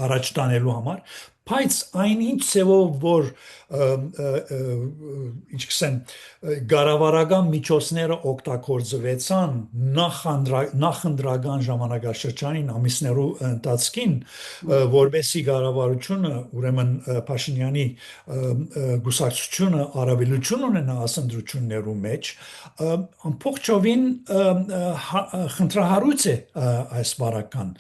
առաջ տանելու համար բայց այնինչ ձևով որ ինչքան գարավարական միջոցները օգտագործվեցան նախընտրական ժամանակաշրջանին ամիսներու ընթացքին որբեսի գարավարությունը ուրեմն Փաշինյանի գուսակցությունը առավելություն ունենա ասնդրություններու մեջ ամբողջովին խնդրահարույց է այս բարական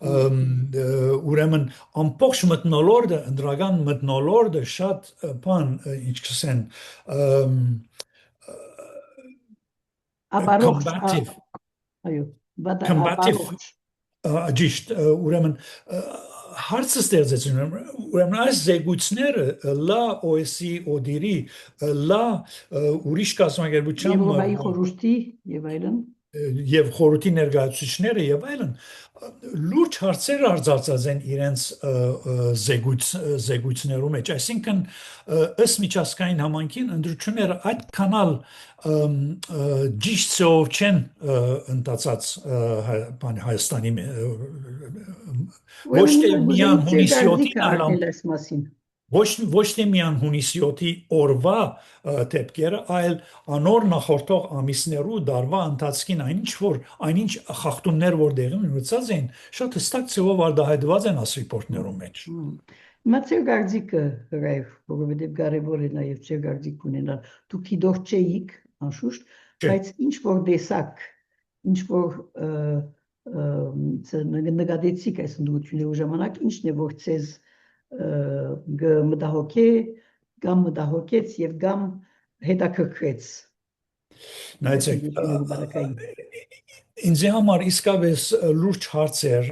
ուրեմն ամբողջ մթնոլորտը ընդրական մթնոլորտը շատ բան ինչքան combative ճիշտ ուրեմն հարցը ստեղծեցին ուրեմն այս զեկույցները լա OSCE ODIHR-ի լա ուրիշ կազմակերպության Եվրոպայի խորհրդի եւ այլն եւ խորհրդի ներկայացուցիչները եւ այլն լուրջ հարցեր արձածած են իրենց զեկույցներու մեջ այսինքն ըստ միջազգային համայնքին ընդրությունները այդ կանալ ճիշտ ծով չեն ընթացած Հայաստանի ոչ թե միան հունիսի 7-ին ոչ թե միան հունիսի 7-ի օրվա դեպքերը, այլ անոր նախորդող ամիսներու դարվա ընթացքին այնինչ խախտումներ որ դեղին ունեցած են, շատ հստակ ծավալ արդահայտված են ասիպորտներու մեջ։ Մացել գարձիկը հրայվ, որովհետև կարևոր է նաև ձեր գարձիկ ունենալ, դուք գիտող չէիք, անշուշտ, բայց ինչ որ դեսակ, ինչ որ նկատեցիք այս ընդդություններու ժամանակ, ինչն է որ ցեզ մտահոգե, կամ մտահոգեց եւ կամ հետաքրքրեց։ Նայեցեք, ինձ համար իսկապես լուրջ հարց էր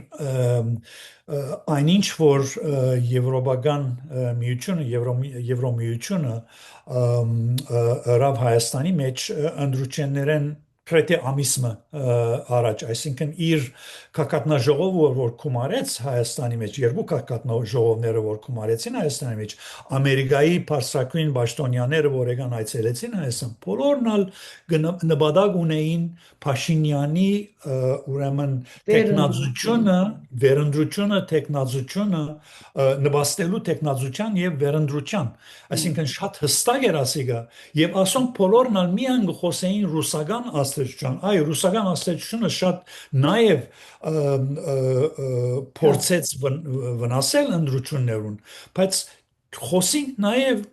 այնինչ որ եվրոպական միությունը, Եվրոմիությունը ռավ Հայաստանի մեջ ընդրություններեն Քրետե ամիսմը առաջ, այսինքն իր կակատնաժողովը որ կումարեց Հայաստանի մեջ, երկու կակատնաժողովները որ կումարեցին Հայաստանի մեջ, Ամերիկայի բարձրագույն պաշտոնյաները որ եկան այցելեցին Հայաստան, բոլորն ալ նպատակ ունեին Փաշինյանի ուրեմն տեխնազությունը, վերընտրությունը, տեխնազությունը նպաստելու տեխնազության եւ վերընտրության, այսինքն շատ հստակ էր ասիկա եւ ասոն բոլորն ալ միան խոսեին ռուսական աստեցության, այ ռուսական աստեցությունը շատ նաև փորձեց վնասել ընդրություններուն, բայց խոսենք նաև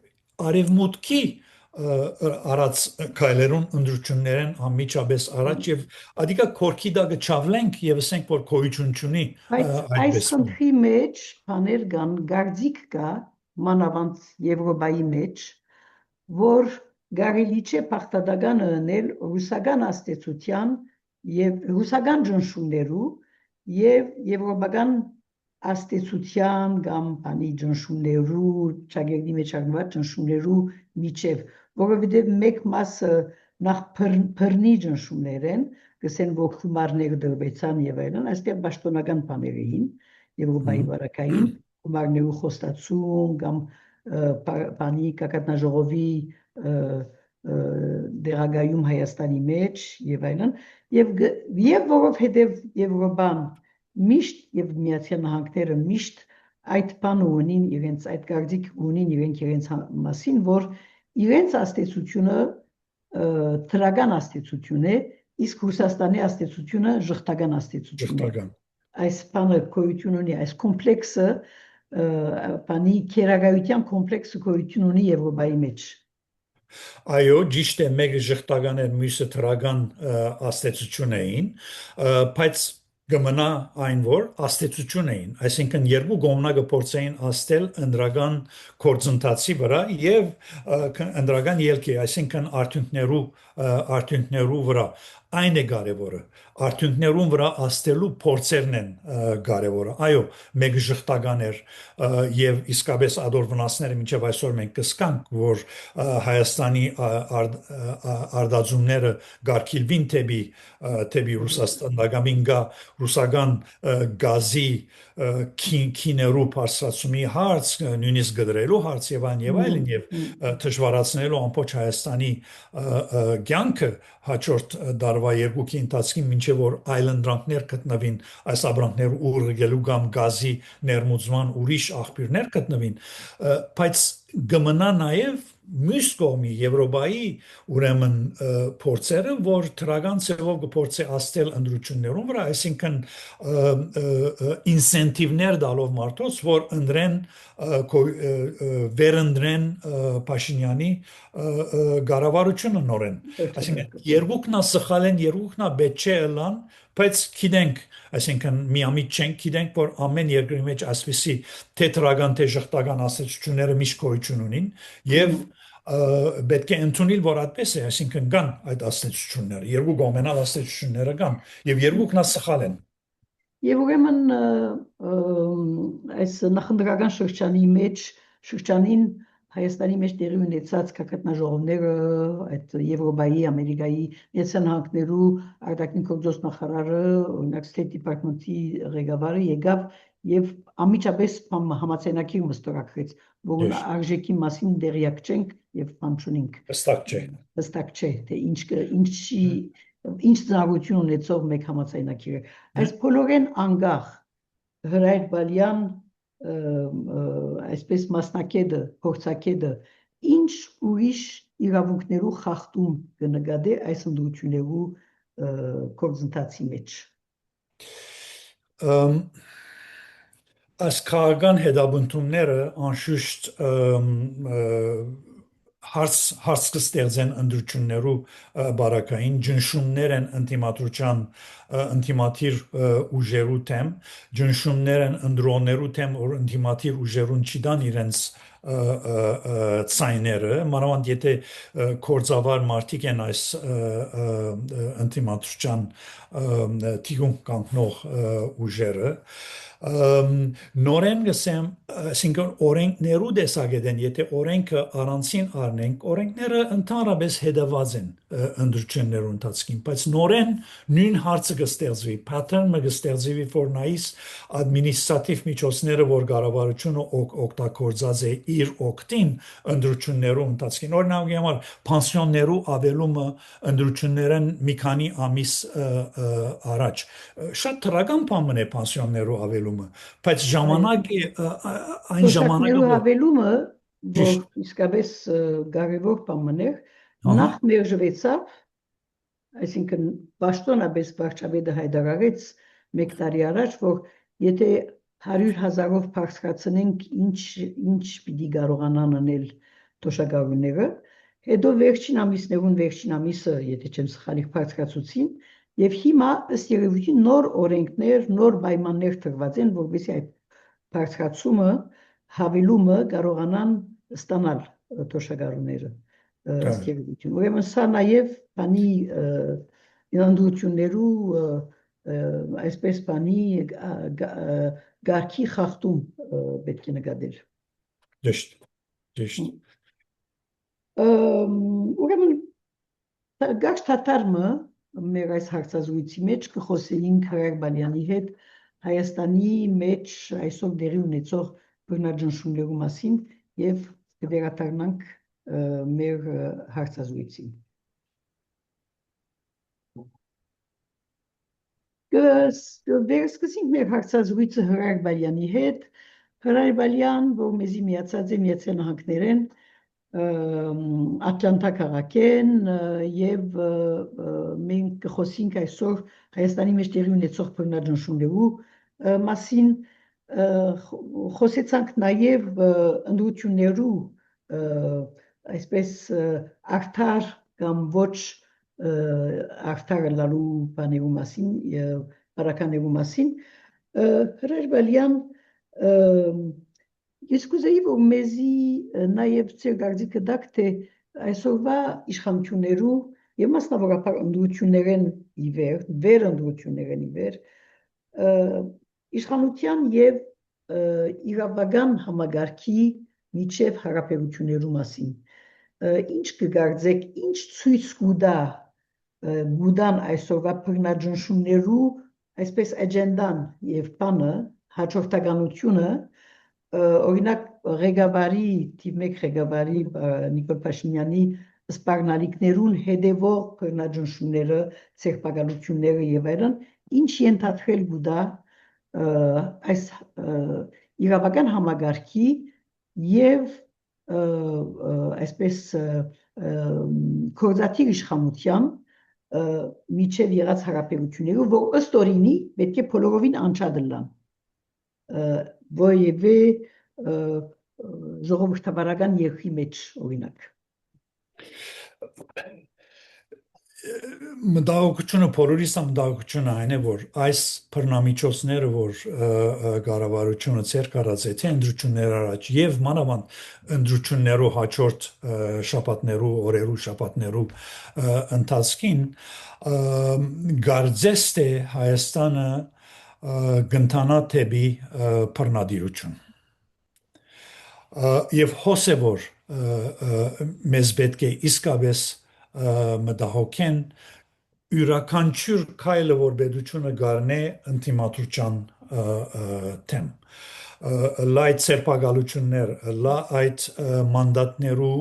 արևմուտքի արած քայլերուն ընդրություններեն անմիջապես առաջ եւ ադիկա կորքի դակը չավլենք եւ ասենք որ գոյություն չունի այս խնդրի մեջ բաներ կան գարձիկ կա մանավանդ Եվրոպայի մեջ որ Գարելի չէ պարտադականը ընել ռուսական աստեցության եւ ռուսական ջնշումներու եւ եվրոպական աստեցության կամ բանի ջնշումներու ճագերդի մեջ արգված ջնշումներու միջև որովհետեւ մեկ մասը նախ բռնի ջնշումներ են գսեն որ խմարներ դրվեցան եւ այլն այստեղ պաշտոնական բաներ էին Եվրոպայի վարակային խմարներու խոստացում կամ բանի կակատնաժողովի դերագայում Հայաստանի մեջ եւ այլն եւ որովհետեւ Եվրոպան միշտ եւ Միացյալ Նահանգները միշտ այդ բանը ունին իրենց այդ գարձիկ ունին իրենց մասին որ իրենց աստեցությունը թրական աստեցություն է իսկ Ռուսաստանի աստեցությունը ժխտական աստեցություն է այս բանը գոյություն ունի այս կոմպլեքսը բանի քերագայության կոմպլեքսը գոյություն ունի Եվրոպայի մեջ Այո, ճիշտ է, մեկը ժխտական էր, մյուսը թրական աստեցություն էին, բայց կմնա այն որ աստեցություն էին, այսինքն երկու կողմնակը փորձեին աստել ընդրական գործընթացի վրա եւ ընդրական ելքի, այսինքն արդյունքներու վրա։ այն է կարևորը արդյունքներուն վրա աստելու փորձերն են կարևորը այո մեկը շղթական էր եւ իսկապես ադոր վնասները մինչեւ այսօր մենք կսկանք որ Հայաստանի արտադրումները գարկիլվին թեպի Ռուսաստան դակամին գա ռուսական գազի քիներու բարձրացումի հարց նույնիսկ գդրելու հարց եւ այլն եւ դժվարացնելու ամբողջ Հայաստանի կյանքը հաջորդ դարվա երկուքի ընթացքին մինչեւ որ այլընտրանքներ գտնվին այս ապրանքներ ուղղելու կամ գազի ներմուծման ուրիշ աղբյուրներ գտնվին բայց գմնա նաեւ մյուս կողմի Եվրոպայի ուրեմն փորձերը որ դրական ծավալ գործի աստել ընդրություններում վրա այսինքն ինսենտիվներ դալով մարդոց որ ընդրեն վերընտրեն Փաշինյանի գարավարությունը նորեն այսինքն երկուքնա սխալ են երկուքնա պետք չէ լան բայց գիտենք այսինքն միամիտ չենք գիտենք որ ամեն երկրի մեջ այսպիսի թետրական թե ժխտական ասացությունները միշտ գոյություն ունին եւ պետք է ընդունել որ այդպես է այսինքն կան այդ ասացությունները երկու կողմենալ ասացությունները կան եւ երկուքն սխալ են եւ ուրեմն այս նախնդրական շրջանին Հայաստանի մեջ տեղի ունեցած կակատնաժողովները այդ Եվրոպայի, Ամերիկայի Միացյալ Նահանգներու արտաքին գործոս նախարարը, օրինակ State Department-ի ղեկավարը եկավ եւ անմիջապես համաձայնագիր մստորագրեց, որ արժեքի մասին դերյակ չենք եւ բան չունենք։ Հստակ չէ, թե ինչ ծառայություն ունեցող մեկ համաձայնագիր է։ Այս բոլորեն անգախ Հրայր Բալյան այսպես մասնակետը, փորձակետը ինչ ուրիշ իրավունքներու խախտում կնկատի այս ընդրություններու գործընթացի մեջ։ Այս քաղաքական հետապնդումները անշուշտ հարց կստեղծեն ընդրություններու բարակային ջնշումներ են ընտիմատիր ուժերու թեմ ջնշումներ են ընդրոններու թեմ որ ընտիմատիր ուժերուն չդան իրենց ցայները մանավանդ եթե կորձավար մարդիկ են այս ընտիմատության թիգուն կանգնող ուժերը նորեն գսեմ այսինքն օրենքներու տեսակետեն եթե օրենքը առանցին առնենք օրենքները ընդհանրապես հետևած են ընդրություններու ընթացքին բայց նորեն նույն հարցը կստեղծվի pattern-ը կստեղծվի որ նայիս ադմինիստրատիվ միջոցները որ կառավարությունը օգտագործած է իր օգտին ընդրություններու ընթացքին օրինակ համար պենսիոններու ավելումը ընդրություններն մի քանի ամիս առաջ շատ դրական բան է պենսիոններու ավելումը բայց ժամանակի այն ժամանակը ավելումը որ իսկապես կարևոր բան է նախ մերժվեցավ այսինքն պաշտոնապես վարչապետը հայտարարեց մեկ տարի առաջ որ եթե 100,000-ով բարձրացնենք ինչ պիտի կարողանան անել տոշակառուները հետո վերջին ամիսը եթե չեմ սխալի բարձրացուցին եւ հիմա ըստ երևույթին նոր օրենքներ նոր պայմաններ տրված են որովհետեւ այդ բարձրացումը հավելումը կարողանան ստանալ տոշակառուները ըստ երևույթին ուրեմն սա նաեւ բանի ինդուստրիաներու այսպես բանի գարքի խախտում պետք է նկատել ճիշտ ուրեմն գարշ թաթարմը մեր այս հարցազրույցի մեջ կխոսեինք Հրայր Բալյանի հետ Հայաստանի մեջ այսօր դերի ունեցող բռնաճնշումներու մասին եւ կվերադառնանք մեր հարցազրույցին Վերսկսենք մեր հարցազրույցը Հրայր Բալյանի հետ Հրայր Բալյան որ մեզի միացած է Միացյալ Նահանգներեն Ատլանտա քաղաքեն եւ մենք կխոսենք այսօր Հայաստանի մեջ տեղի ունեցող բռնաճնշումներու մասին խոսեցանք նաեւ ընդրություններու այսպես արդար կամ ոչ արդար լալու բաներու մասին բարականերու մասին Հրայր Բալյան ես կուզեի որ մեզի նաեւ ծեր գարձիկը դակ թե այսօրվա իշխանություններու եւ մասնավորապես ընդրություններեն ի վեր, վերընտրություններ են ի վեր, իշխանության եւ իրավական համագարքի միջև հարաբերություններու մասին։ Ինչ կգարձեք, ինչ ցույց գուդան այսօրվա բռնաճնշումներու այսպես էջենդան եւ բանը հաջորդականությունը օրինակ ղեկավարի թիվ 1 ղեկավարի Նիկոլ Փաշինյանի սպառնալիքներուն հետևող բռնաճնշումները, ցեղպակալությունները եւ այլն, ինչ ենթադրել գուդա այս իրավական համագարքի եւ այսպես կորզաթիր իշխանության միջև եղած հարաբերությունները, որ ըստ օրինի պետք է բոլորովին անչադլան, որևէ ժողովրդավարական երկրի մեջ օրինակ։ Մտահոգությունը բոլորիս մտահոգությունը այն է, որ այս բռնամիջոցները, որ կառավարությունը ցերկ արած է, թե ընդրություններ առաջ եւ մանավանդ ընդրություններու հաջորդ շաբաթներու, օրերու շաբաթներու ընթացքին գարձես թե Հայաստանը գնթանա թեպի բռնադիրություն եւ հոսե որ մեզ պետք է իսկապես մտահոգեն յուրաքանչյուր քայլը որ պետությունը գարնե ընդդիմադրության թեմ լայթ սերպակալություններ լա այդ մանդատներու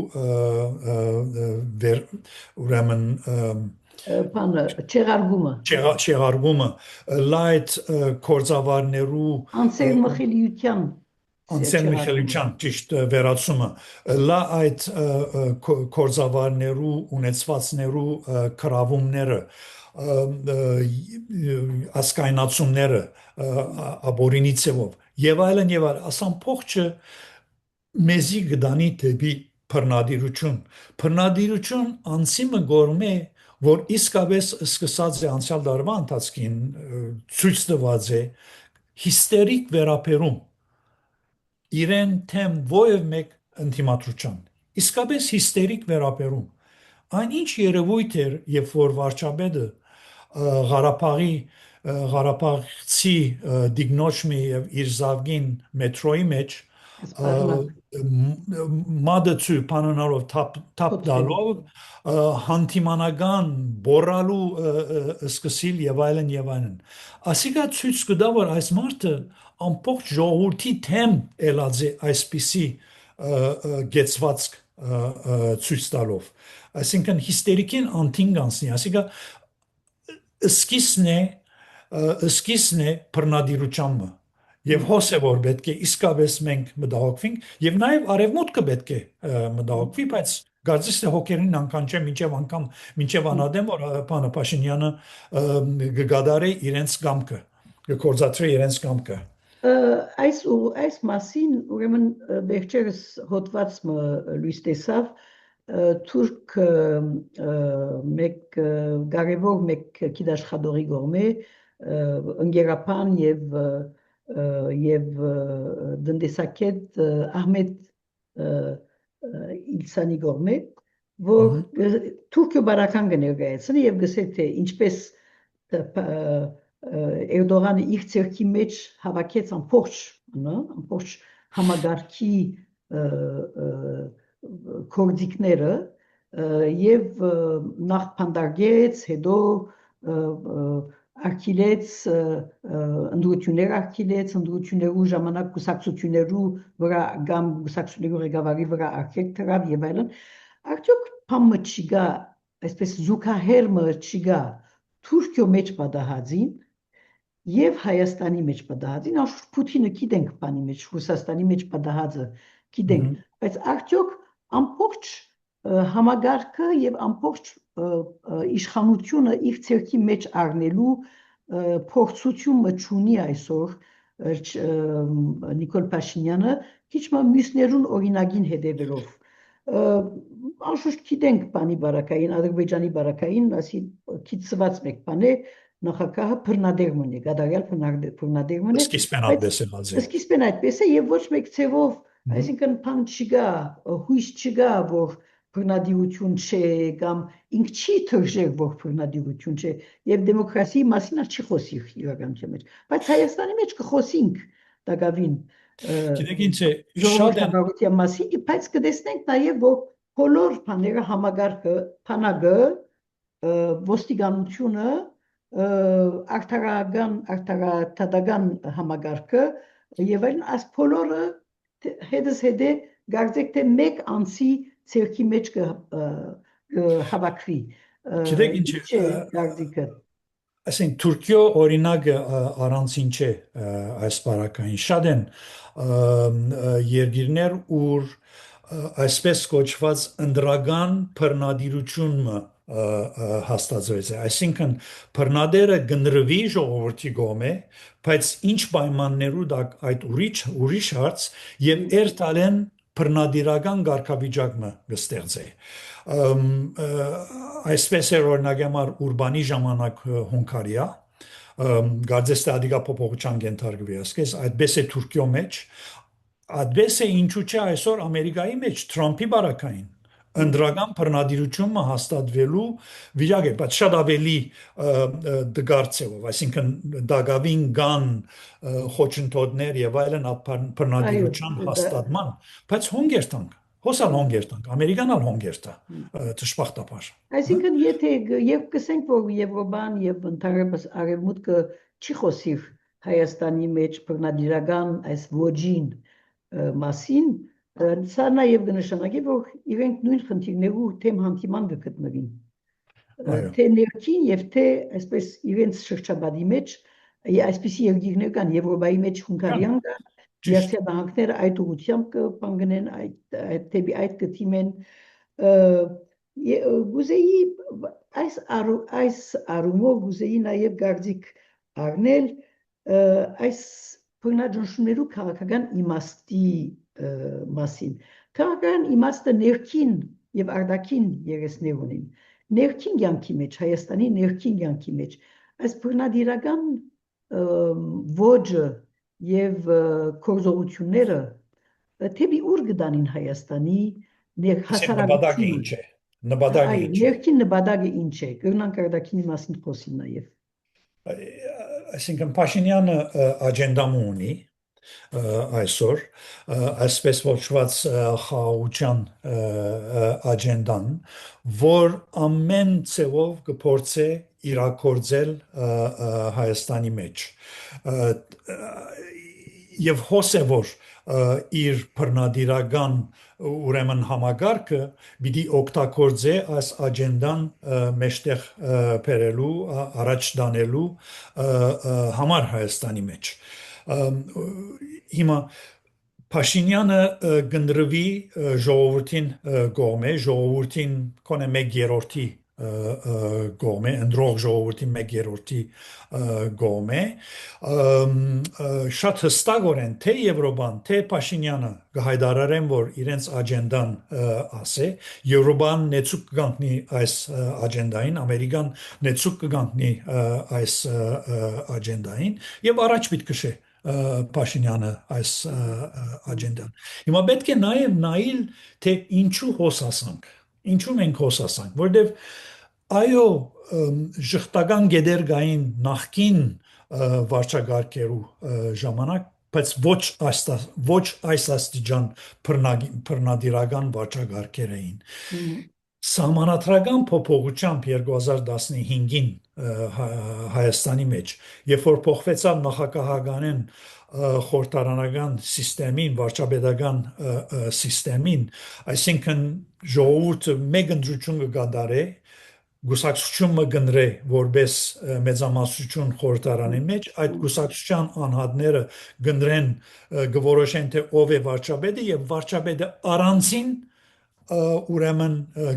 ուրեմն բանը չեղարկումը լայթ կորձավարներու անցել մխիլիության Անսեն Միխելիչյան ճիշտ վերացումը լա այդ կորձավարներու ունեցվածներու կրավումները ասկայնացումները աբորինի ցևով եւ այլն ասան փողջը մեզի գդանի դեպի բռնադիրություն անցիմը գորմե որ իսկապես սկսած է անցյալ դարվա ընթացքին ցույց տված է հիստերիկ վերապերում իրեն թեմ ովև մեկ ընդդիմադրության իսկապես հիստերիկ վերապերում այն ինչ երևույթ էր երբ որ վարչապետը Ղարաբաղցի դիգնոջմի եւ իր զավգին մետրոյի մեջ մադացու պանոնարով թափ դալով հանդիմանական բորալու սկսիլ եւ այլն ասիկա ցույց կտա որ այս մարդը ամբողջ ժողովրդի թեմ ելած է այսպիսի գեցվածք ցույց տալով այսինքն հիստերիկին անտին գանցնի ասիկա սկիզբն է բռնադիրությանը եւ հոսե որ պետք է իսկապես մենք մտահոգվենք եւ նաեւ արևմուտքը պետք է մտահոգվի բայց գարձես թե հոգերին անկանչե մինչև անադեմ որ պանը Փաշինյանը գդարե իրենց կամքը գործադրե իրենց կամքը այս մասին ուրեմն վերջերս հոդվածը լույս տեսավ թուրք մեկ կարևոր մեկ գիտաշխատողի կողմէ ընկերապան եւ դնդեսակետ Ահմեդ Իլսանի կողմէ որ Թուրքիա բարական կներկայացնի եւ գսե թե ինչպես Էրդողանը իր ցերքի մեջ հավաքեց ամբողջ համագարքի կորձիկները եւ նախ փանդարգեց հետո արկիլեց ընդրություններու ժամանակ կուսակցություններու վրա կամ կուսակցություններու ղեկավարի վրա արկեք դրավ եւ այլն արդյոք փամը չգա այսպես զուգահեռը չգա Թուրքիո մեջ պատահածին եւ Հայաստանի մեջ պատահածին աշխուժ Պուտինը գիտենք բանի մեջ Ռուսաստանի մեջ պատահածը գիտենք բայց արդյոք ամբողջ համագարքը եւ ամբողջ իշխանությունը իր ցերքի մեջ առնելու փորձությունը չունի այսօր Նիկոլ Փաշինյանը քիչ մյուսներուն օրինագին հետևելով անշուշտ գիտենք բանի բարակային Ադրբեջանի բարակային ասի քիծված մեկ բան է նախագահը բռնադերմն է գադարյալ բռնադերմն է սկիզբեն այդպես է եւ ոչ մեկ ցևով այսինքն բան չկա հույս չկա որ բռնադիրություն չէ կամ ինք չի թրջեր, որ բռնադիրություն չէ եւ դեմոկրասիայի մասին չի խոսի իրականության մեջ, բայց Հայաստանի մեջ կխոսինք դակավին Գիտեք ինչ է, շատ են ժողովրդավարության մասին, բայց կտեսնենք նաեւ որ բոլոր բաները համագարկը, փանագը, ոստիկանությունը, արդարադատական համագարկը եւ այլն, այս բոլորը հետս հետե գարձեք թե մեկ անցի ցերքի մեջ հավաքվի։ Գիտեք ինչ Չէ գարձիկը։ Այսինքն Թուրքիո օրինակը առանցին չէ այս բարակային շատ են երկիրներ ուր այսպես կոչված ընդրական բռնադիրությունը հաստատվեց է այսինքն բռնադերը գնդրվի ժողովրդի կողմէ բայց ինչ պայմաններու դա այդ ուրիշ հարց եւ երթալեն բռնադիրական կարգավիճակը կստեղծե այսպես էր օրինակ համար ուրբանի ժամանակ Հունգարիա գարձես թե ադիգա փոփոխության կենթարկվի ասես այդպես է Թուրքիո մեջ այդպես է ինչու՞ չէ այսօր Ամերիկայի մեջ Թրամփի բարակային ընդրական բռնադիրությունը հաստատվելու վիճակ է բայց շատ ավելի դգարցեով այսինքն դակավին կան խոչընդոտներ եւ այլն բռնադիրության հաստատման բայց հոնգերտանք հոսալ հոնգերտանք ամերիկանալ հոնգերտա ճշմարտաբար Այսինքն եթե եւ կսենք որ Եվրոպան եւ ընդհանրապես արևմուտքը չի խոսի Հայաստանի մեջ բռնադիրական այս ոճին մասին սա նաեւ կնշանակի որ իրենք նույն խնդիրներու թեմ հանդիման կգտնվին թե ներքին եւ թե այսպես իրենց շրջապատի մեջ այսպիսի երկիրներ կան Եվրոպայի մեջ Հունգարիան կա Միացյալ Նահանգները այդ ուղղությամբ կփանգնեն դեպի այդ կթիմեն գուզեի այս արումով գուզեի նաեւ գարձիկ առնել այս բռնաճնշումներու քաղաքական իմաստի մասին քաղաքական իմաստը ներքին եւ արտաքին երեսներ ունին ներքին կյանքի մեջ Հայաստանի ներքին կյանքի մեջ այս բռնադիրական ոճը եւ կորզողությունները թեպի ուր գտանին Հայաստանի նպատակը ինչ է ներքին նպատակը ինչ է կրնանք արտաքինի մասին խոսի նաեւ այսինքն Փաշինյանը աջենդա ունի այսօր այսպես ոչված խաղաղության աջենդան որ ամեն ցեվով կփորձե իրակորձել Հայաստանի մեջ եւ հոսե որ իր բռնադիրական ուրեմն համագարկը պիտի օգտագործե այս աջենդան մեջտեղ բերելու առաջ դանելու համար Հայաստանի մեջ հիմա Փաշինյանը գնդրվի ժողովրդին կողմէ ժողովրդին կոնե 1/3-ի կողմէ ընդրող ժողովրդի 1/3-ի կողմէ շատ հստակորեն թե Եվրոպան թե Փաշինյանը կհայտարարեն որ իրենց աջենդան ասե Եվրոպան նեցուկ կգանքնի այս աջենդային ամերիկան նեցուկ կգանքնի այս աջենդային եւ առաջ պիտի քշե Փաշինյանը այս աջենդան հիմա պետք է նաեւ նայել թե ինչու հոսասանք ինչու մենք հոսասանք որովհետեւ այո ժխտական գեդերգային նախքին վարչագարկերու ժամանակ բայց ոչ այս աստիճան բռնադիրական վարչագարկեր էին Սահմանադրական փոփոխությամբ 2015-ին Հայաստանի մեջ, երբ որ փոխվեցավ նախագահականեն խորհրդարանական համակարգին, վարչապետական համակարգին, այսինքն ժողովուրդը մեկ ընտրություն կգադարե, գուսակցությունը կգնրե որպես մեծամասնություն խորհրդարանի մեջ, այդ գուսակցության անհատները կգնրեն կորոշեն թե ով է վարչապետը եւ վարչապետը առանցին ուրեմն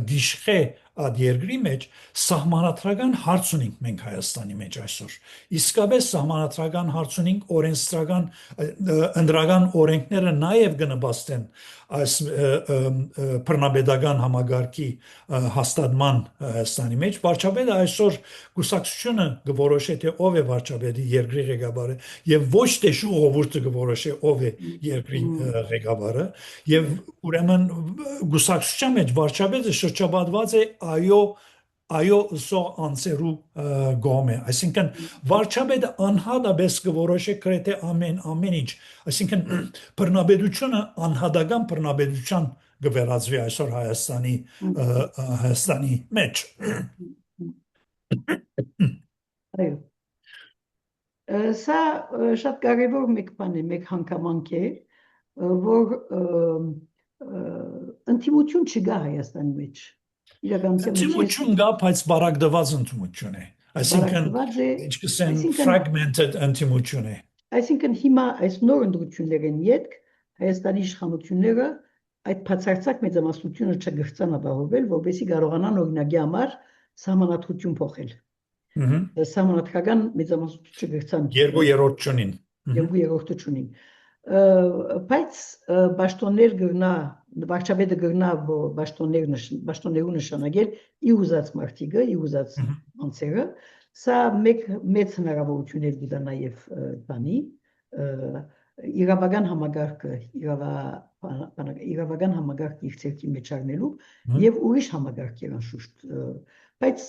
գիշխե այդ երկրի մեջ սահմանադրական հարց ունենք մենք Հայաստանի մեջ այսօր։ Իսկապես սահմանադրական հարց ունենք օրենսդրական ընդրական օրենքները նաև կնպաստեն այս բռնապետական համագարկի հաստատման Հայաստանի մեջ։ Վարչապետը այսօր կուսակցությունը կորոշի թե ով է վարչապետի երկրի ղեկավարը եւ ոչ թե ժողովուրդը կորոշի ով է երկրի ղեկավարը եւ ուրեմն գուսակցության մեջ վարչապետը շրջապատված է այո սո անցերու գոմե այսինքն վարչապետը անհատապես կորոշի գրեթե ամեն ինչ այսինքն բռնապետությունը անհատական բռնապետության կվերածվի այսօր Հայաստանի մեջ այո սա շատ կարևոր մեկ բան է մեկ հանգամանք է որ ընդդիմություն չկա Հայաստանի մեջ ընդդիմություն կա բայց բարակդված ընդդիմություն է այսինքն ինչքան fragmented ընդդիմություն է այսինքն հիմա այս նոր ընդդիմություններ են յետք Հայաստանի իշխանությունները այդ բացարձակ մեծամասնությունը չգրծան ապահովել որովհետեւ կարողանան օրինակի համար սահմանադրություն փոխել Սահմանադրական մեծամասնություն չգրծան երկու-երրորդ չունին երկու-երրորդը չունին բայց պաշտոններ գրնա վարչապետը գրնա պաշտոններու նշանակել ի ուզած մարդիկը ի ուզած անձերը սա մեծ հնարավորություններ կտա նաև բանի իրավական համագարկը իրավական համագարկը իր ցերքի մեջ առնելու եւ ուրիշ համագարկեր անշուշտ բայց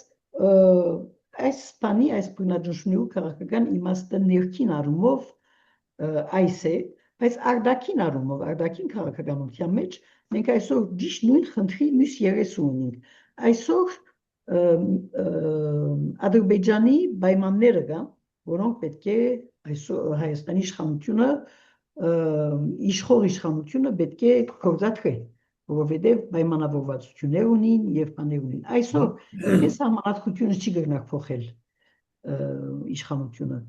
այս բանի այս բնաջնջնու քաղաքական իմաստը ներքին առումով այս է բայց արտաքին առումով արտաքին քաղաքականության մեջ մենք այսօր ճիշտ նույն խնդրի մյուս երեսը ունենք այսօր Ադրբեջանի պայմանները կան որոնք պետք է այսօր Հայաստանի իշխանությունը իշխանությունը պետք է գործադրի որովհետև պայմանավորվածություններ ունին եւ բաներ ունին այսօր այս համարտությունը չի գտնակ փոխել իշխանությունը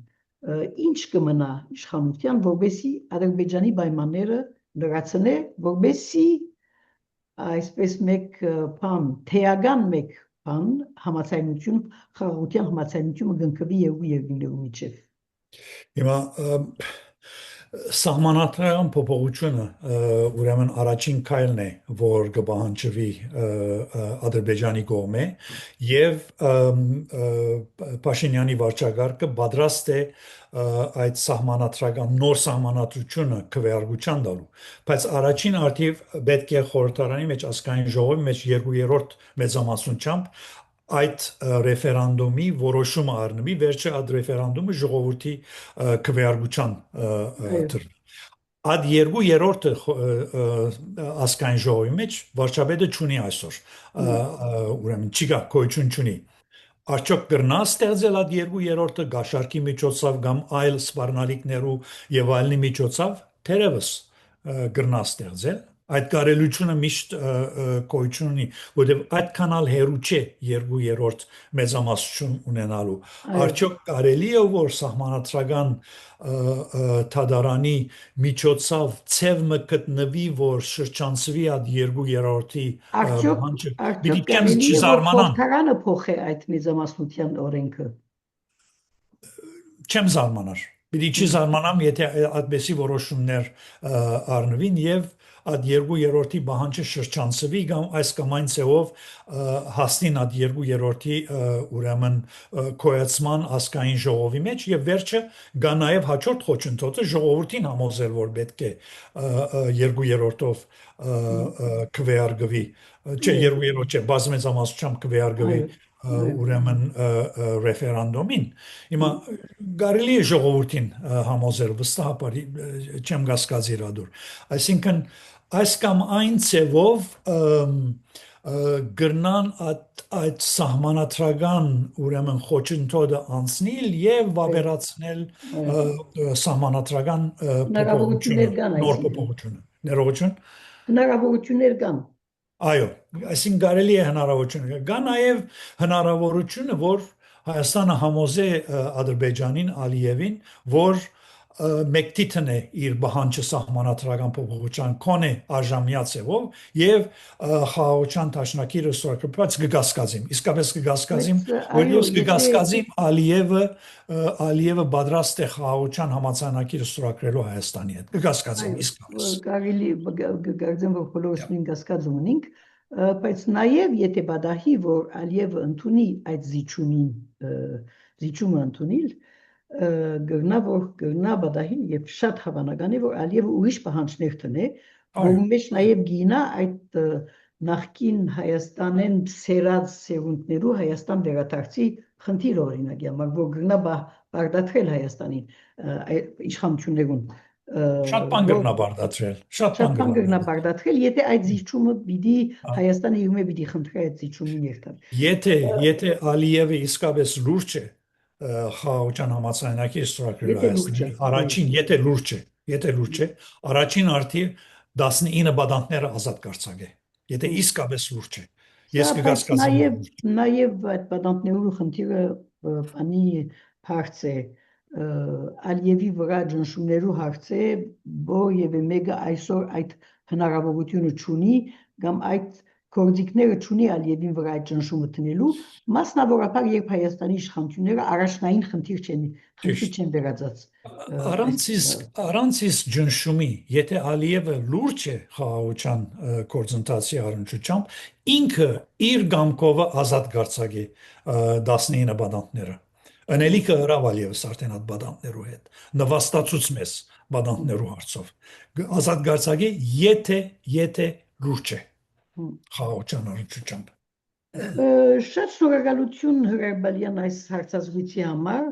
ինչ կմնա իշխանության որովհետեւ Ադրբեջանի պայմանները լրացնե որովհետեւ այսպես մեկ բան թեական մեկ բան համացայնություն խաղաղության համացայնությունը գնկվի երկու երկրների միջև հիմա Սահմանադրական փոփոխությունը ուրեմն առաջին քայլն է, որ կպահանջվի Ադրբեջանի կողմէ եւ Փաշինյանի վարչակարգը պատրաստ է այդ սահմանադրական նոր սահմանադրությունը քվեարկության տալու, բայց առաջին արդիվ պետք է խորհրդարանի մեջ ազգային ժողովի մեջ 2/3 մեծամասնությամբ այդ ռեֆերենդումի որոշումը առնվի վերջը այդ ռեֆերենդումը ժողովրդի քվեարկության դրվի Այդ 2/3 ազգային ժողովի մեջ վարչապետը չունի այսօր ուրեմն չի գա գոյություն չունի Արդյոք կրնա ստեղծել այդ 2/3 գաշարքի միջոցով կամ այլ սպառնալիքներու եւ այլնի միջոցով թերևս կրնա ստեղծել Այդ կարելությունը միշտ գոյություն ունի, որտեղ այդքան ալ հերու չէ 2/3 մեծամասնություն ունենալու։ Արդյոք կարելի է որ սահմանադրական թադարանի միջոցով ցևը գտնվի, որ շրջանցվի այդ 2/3-ի Արդյոք կարելի է որ խորհրդարանը փոխի այդ մեծամասնության օրենքը։ Չեմ զարմանար։ Պիտի չի զարմանամ, եթե այդպեսի որոշումներ առնվին եւ այդ 2/3-ի բանջը շրջանցվի կամ այս կամ այն ցեով հասնին այդ 2/3-ի ուրեմն կոյացման ազգային ժողովի մեջ եւ վերջը գա նաեւ հաջորդ խոչընդոտը ժողովրդին համոզել որ պետք է 2/3-ով քվեարկվի չէ 2/3 չէ բազմեծամասնությամբ քվեարկվի ուրեմն ռեֆերենդումին հիմա կարելի է ժողովրդին համոզել վստահաբար չեմ կասկած իրադուր այսինքն այս կամ այն ցևով գրնան այդ սահմանադրական ուրեմն խոչընդոտը անցնել եւ վավերացնել սահմանադրական փոփոխությունը ներողություն հնարավորություններ կան Այո, այսինքն կարելի է հնարավորությունը կա նաև հնարավորությունը որ Հայաստանը համոզե Ադրբեջանին Ալիևին որ մեկտիթն է իր բանջը սահմանադրական փոփոխության կոնե արժամյա ձևով եւ խաղաղության դաշնակիրը ստորագրված կգասկածիմ իսկապես կգասկածիմ որ ես կգասկածիմ Ալիևը պատրաստ է խաղաղության համաձայնագիրը ստորագրելու Հայաստանի հետ կգասկածիմ իսկապես կարելի գարձեմ որ բոլորս նույն գասկածը ունենք բայց նաեւ եթե բադահի որ Ալիևը ընդունի այդ զիջումը ընդունել գրնա բադահին եւ շատ հավանական է որ Ալիևը ուրիշ պահանջներ տնե որ մեջ նաեւ գինա այդ նախկին Հայաստանեն սերած սերունդներու Հայաստան վերադարձի խնդիր օրինակ համար որ գրնա բարդացրել Հայաստանին իշխանություններուն շատ բան գրնա բարդացրել շատ բան գրնա բարդացրել եթե այդ զիջումը պիտի Հայաստանը յումե պիտի խնդրի այդ զիջումին երթալ եթե Ալիևը իսկապես լուրջ է խաղաղության համաձայնագիր ստորագրելու Հայաստանի առաջին եթե լուրջ է առաջին արդի 19 բադանտները ազատ կարձակե եթե իսկապես լուրջ է ես կգասկածեմ նաեւ այդ բադանտներու խնդիրը բանի հարց է Ալիևի վրա ճնշումներու հարց է որևէ մեկը այսօր այդ հնարավորությունը չունի կամ այդ գործիքները չունի Ալիևին վրա այդ ճնշումը տնելու մասնավորապես երբ Հայաստանի իշխանությունները առաջնային խնդիր չեն վերածած առանց իսկ ճնշումի եթե Ալիևը լուրջ է խաղաղության գործընթացի առնչությամբ ինքը իր գամքով ազատ կարձակի 19 բադանտները Անելիքը հրավ Ալիևս արդեն այդ բադանտներու հետ նվաստացուց մեզ բադանտներու հարցով ազատ կարձակի եթե լուրջ է խաղաղության առնչությամբ Շատ շնորհակալություն Հրայր Բալյան այս հարցազրույցի համար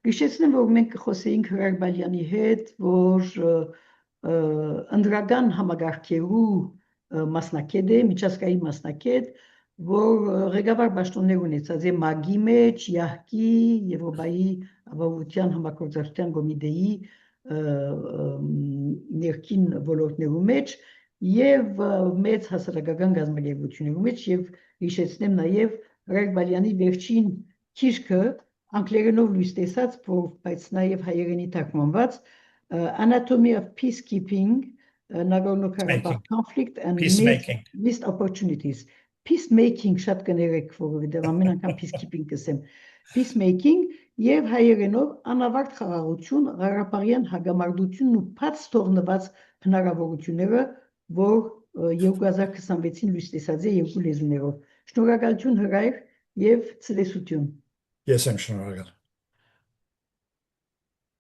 հիշեցնեմ որ մենք խոսեինք Հրայր Բալյանի հետ որ ընդրական համագարկերու մասնակետ է միջազգային մասնակետ որ ղեկավար պաշտոններ ունեցած է ՄԱԳ-ի մեջ, ԵԱՀԿ-ի, Եվրոպայի ապահովության համագործակցության կոմիտեի ներքին ոլորտներու մեջ եւ մեծ հասարակական գազམ་ագերություններու մեջ եւ հիշեցնեմ նաեւ Հրայր Բալյանի վերջին քիրքը անգլերենով լույս տեսած, բայց նաեւ հայերենի թարգմանված Anatomy of Peacekeeping, Nagorno-Karabakh Conflict and Missed Opportunities Peacemaking շատ կներեք, որովհետև ամեն անգամ peacekeeping կսեմ, peacemaking եւ հայերենով անավարտ խաղաղություն, Ղարաբաղյան հագամարտությունն ու բաց թողնված հնարավորությունները, որ 2026-ին լույս տեսած է երկու լեզուներով։ Շնորհակալություն Հրայր եւ ցտեսություն։ Ես եմ շնորհակալ։